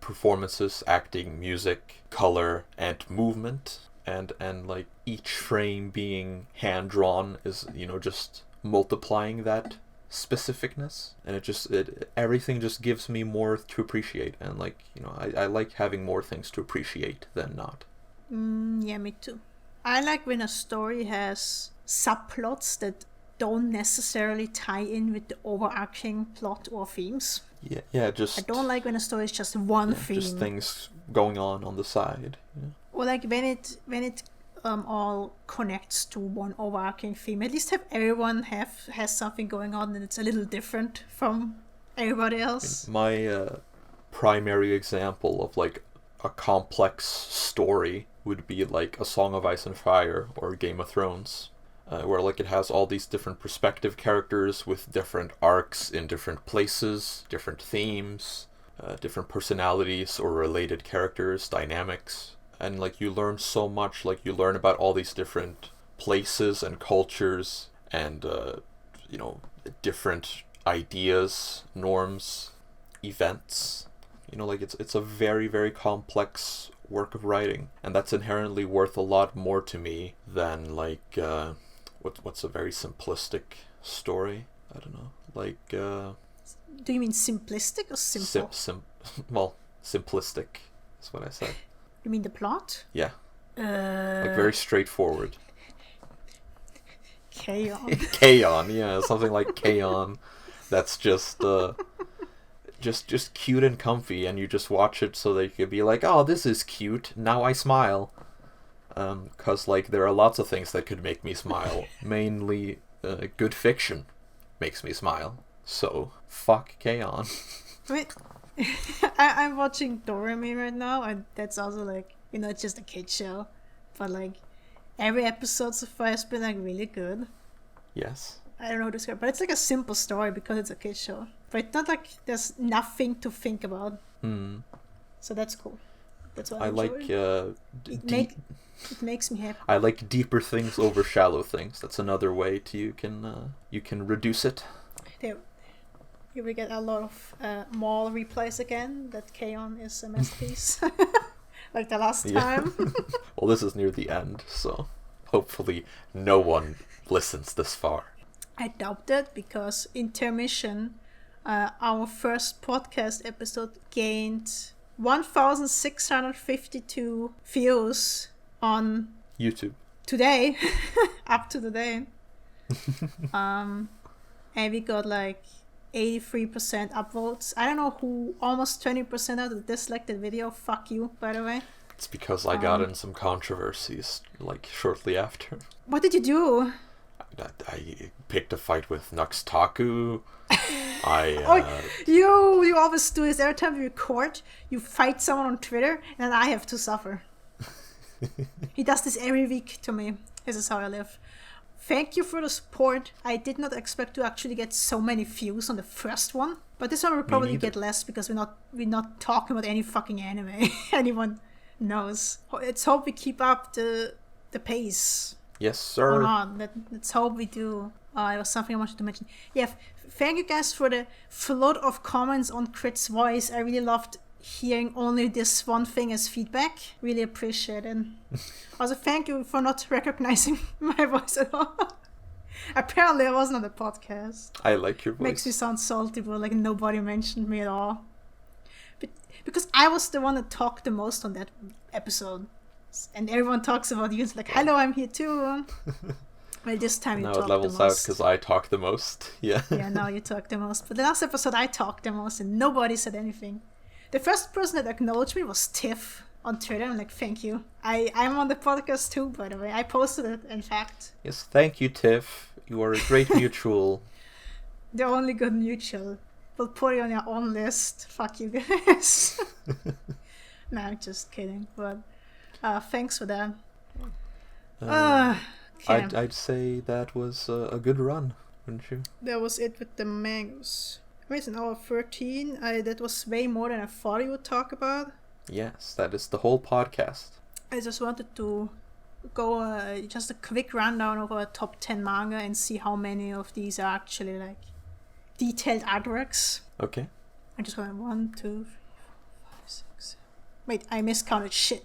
performances, acting, music, color, and movement, and like each frame being hand drawn is just multiplying that specificness, and everything just gives me more to appreciate, and like I like having more things to appreciate than not. Yeah, me too. I like when a story has subplots that don't necessarily tie in with the overarching plot or themes. Yeah, just... I don't like when a story is just one theme. Just things going on the side. Yeah. Or like when it all connects to one overarching theme. At least have everyone has something going on and it's a little different from everybody else. My primary example of like a complex story would be like A Song of Ice and Fire or Game of Thrones. Where like it has all these different perspective characters with different arcs in different places, different themes, different personalities or related characters, dynamics. And like you learn so much, like you learn about all these different places and cultures and different ideas, norms, events. Like it's a very, very complex work of writing, and that's inherently worth a lot more to me than like what's a very simplistic story? I don't know. Like Do you mean simplistic or simple? Well, simplistic is what I said. You mean the plot? Yeah. Like very straightforward. K-On! K-On! Yeah, something like K-On! That's just cute and comfy, and you just watch it so that you could be like, oh, this is cute, now I smile. Because, like, there are lots of things that could make me smile. Mainly, good fiction makes me smile. So, fuck K-On! Wait, I'm watching Doremi right now, and that's also, like, it's just a kid show. But, like, every episode so far has been, like, really good. Yes. I don't know how to describe, but it's like a simple story because it's a kid show. But it's not like there's nothing to think about. Mm. So that's cool. That's what I enjoy. like It makes me happy. I like deeper things over shallow things. That's another way you can reduce it. Here we get a lot of mall replays again. That K-On! Is a masterpiece. Like the last time. Well, this is near the end, so hopefully no one listens this far. I doubt it, because Intermission, our first podcast episode, gained 1,652 views on YouTube today, up to today. And we got like 83% upvotes. I don't know who, almost 20% of the disliked video. Fuck you, by the way. It's because I got in some controversies like shortly after. What did you do? I picked a fight with Nuxtaku. You always do this every time you record. You fight someone on Twitter, and I have to suffer. He does this every week to me. This is how I live. Thank you for the support. I did not expect to actually get so many views on the first one, but this one will probably get less because we're not talking about any fucking anime. Anyone knows. Let's hope we keep up the pace. Yes, sir. Or not. Let's hope we do. It was something I wanted to mention. Yeah, thank you guys for the flood of comments on Crit's voice. I really loved hearing only this one thing as feedback. Really appreciate it. Also, thank you for not recognizing my voice at all. Apparently, I wasn't on the podcast. I like your voice. Makes me sound salty, but like nobody mentioned me at all. But because I was the one that talked the most on that episode. And everyone talks about you. It's like, hello, I'm here too. Well, this time you talk the most. Now it levels out because I talk the most. Yeah. Yeah, now you talk the most. But the last episode, I talked the most and nobody said anything. The first person that acknowledged me was Tiff on Twitter. I'm like, thank you. I'm on the podcast too, by the way. I posted it, in fact. Yes, thank you, Tiff. You are a great mutual. The only good mutual. We'll put you on your own list. Fuck you guys. No, I'm just kidding. But thanks for that. Okay. I'd say that was a good run, wouldn't you? That was it with the mangoes. It's an hour 13. That was way more than I thought you would talk about. Yes, that is the whole podcast. I just wanted to go just a quick rundown of our top 10 manga and see how many of these are actually like detailed artworks. Okay. I just went 1, 2, 3, 4, 5, 6, 7. Wait, I miscounted shit.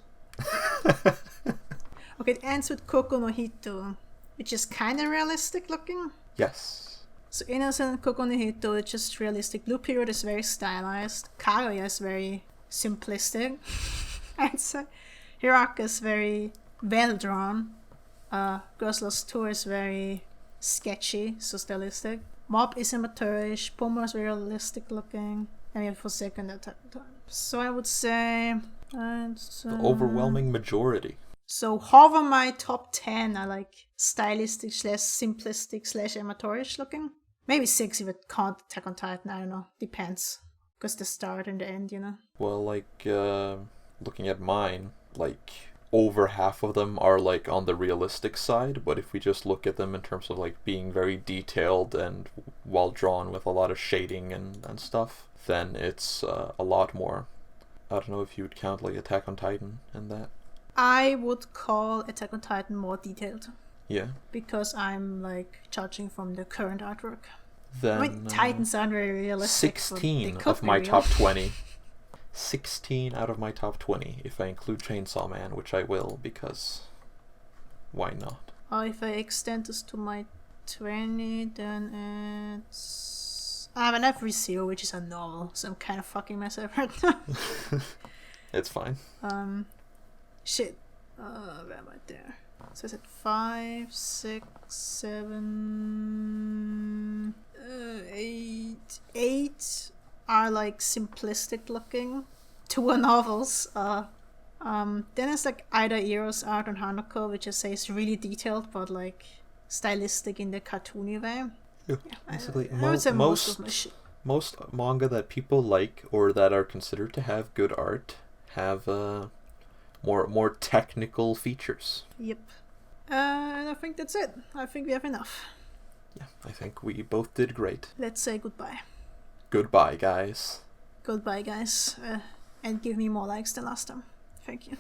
Okay, it ends with Koko no Hito, which is kind of realistic looking. Yes. So Innocent Koko no Hito is just realistic. Blue Period is very stylized. Kaguya is very simplistic. I'd say. Hiraka is very well drawn. Girls Lost Tour is very sketchy, so stylistic. Mob is amateurish. Puma is very realistic looking. And we have Forsaken Attack on Titan. So I would say... the overwhelming majority. So half of my top 10 are like stylistic / simplistic / amateurish looking. Maybe 6 if it can't Attack on Titan, I don't know. Depends. Because the start and the end, you know. Well, like, looking at mine, like, over half of them are, like, on the realistic side. But if we just look at them in terms of, like, being very detailed and well drawn with a lot of shading and stuff, then it's a lot more. I don't know if you would count, like, Attack on Titan and that. I would call Attack on Titan more detailed. Yeah. Because I'm, like, judging from the current artwork. Then, I mean, Titans aren't very realistic. 16 of my top 20. 16 out of my top 20, if I include Chainsaw Man, which I will, because why not? if I extend this to my 20, then it's... when I have ReZero, which is a novel, so I'm kind of fucking myself right now. It's fine. Shit. Where am I there? So is it 5, 6, 7, 8? 8 are like simplistic looking. 2 are novels. Then it's like either Eros art and Hanako, which I say is really detailed, but like stylistic in the cartoony way. Yeah, basically, I would say most of my shit. Most manga that people like or that are considered to have good art have more technical features. Yep. And I think that's it. I think we have enough. Yeah, I think we both did great. Let's say goodbye. Goodbye, guys. Goodbye, guys. And give me more likes than last time. Thank you.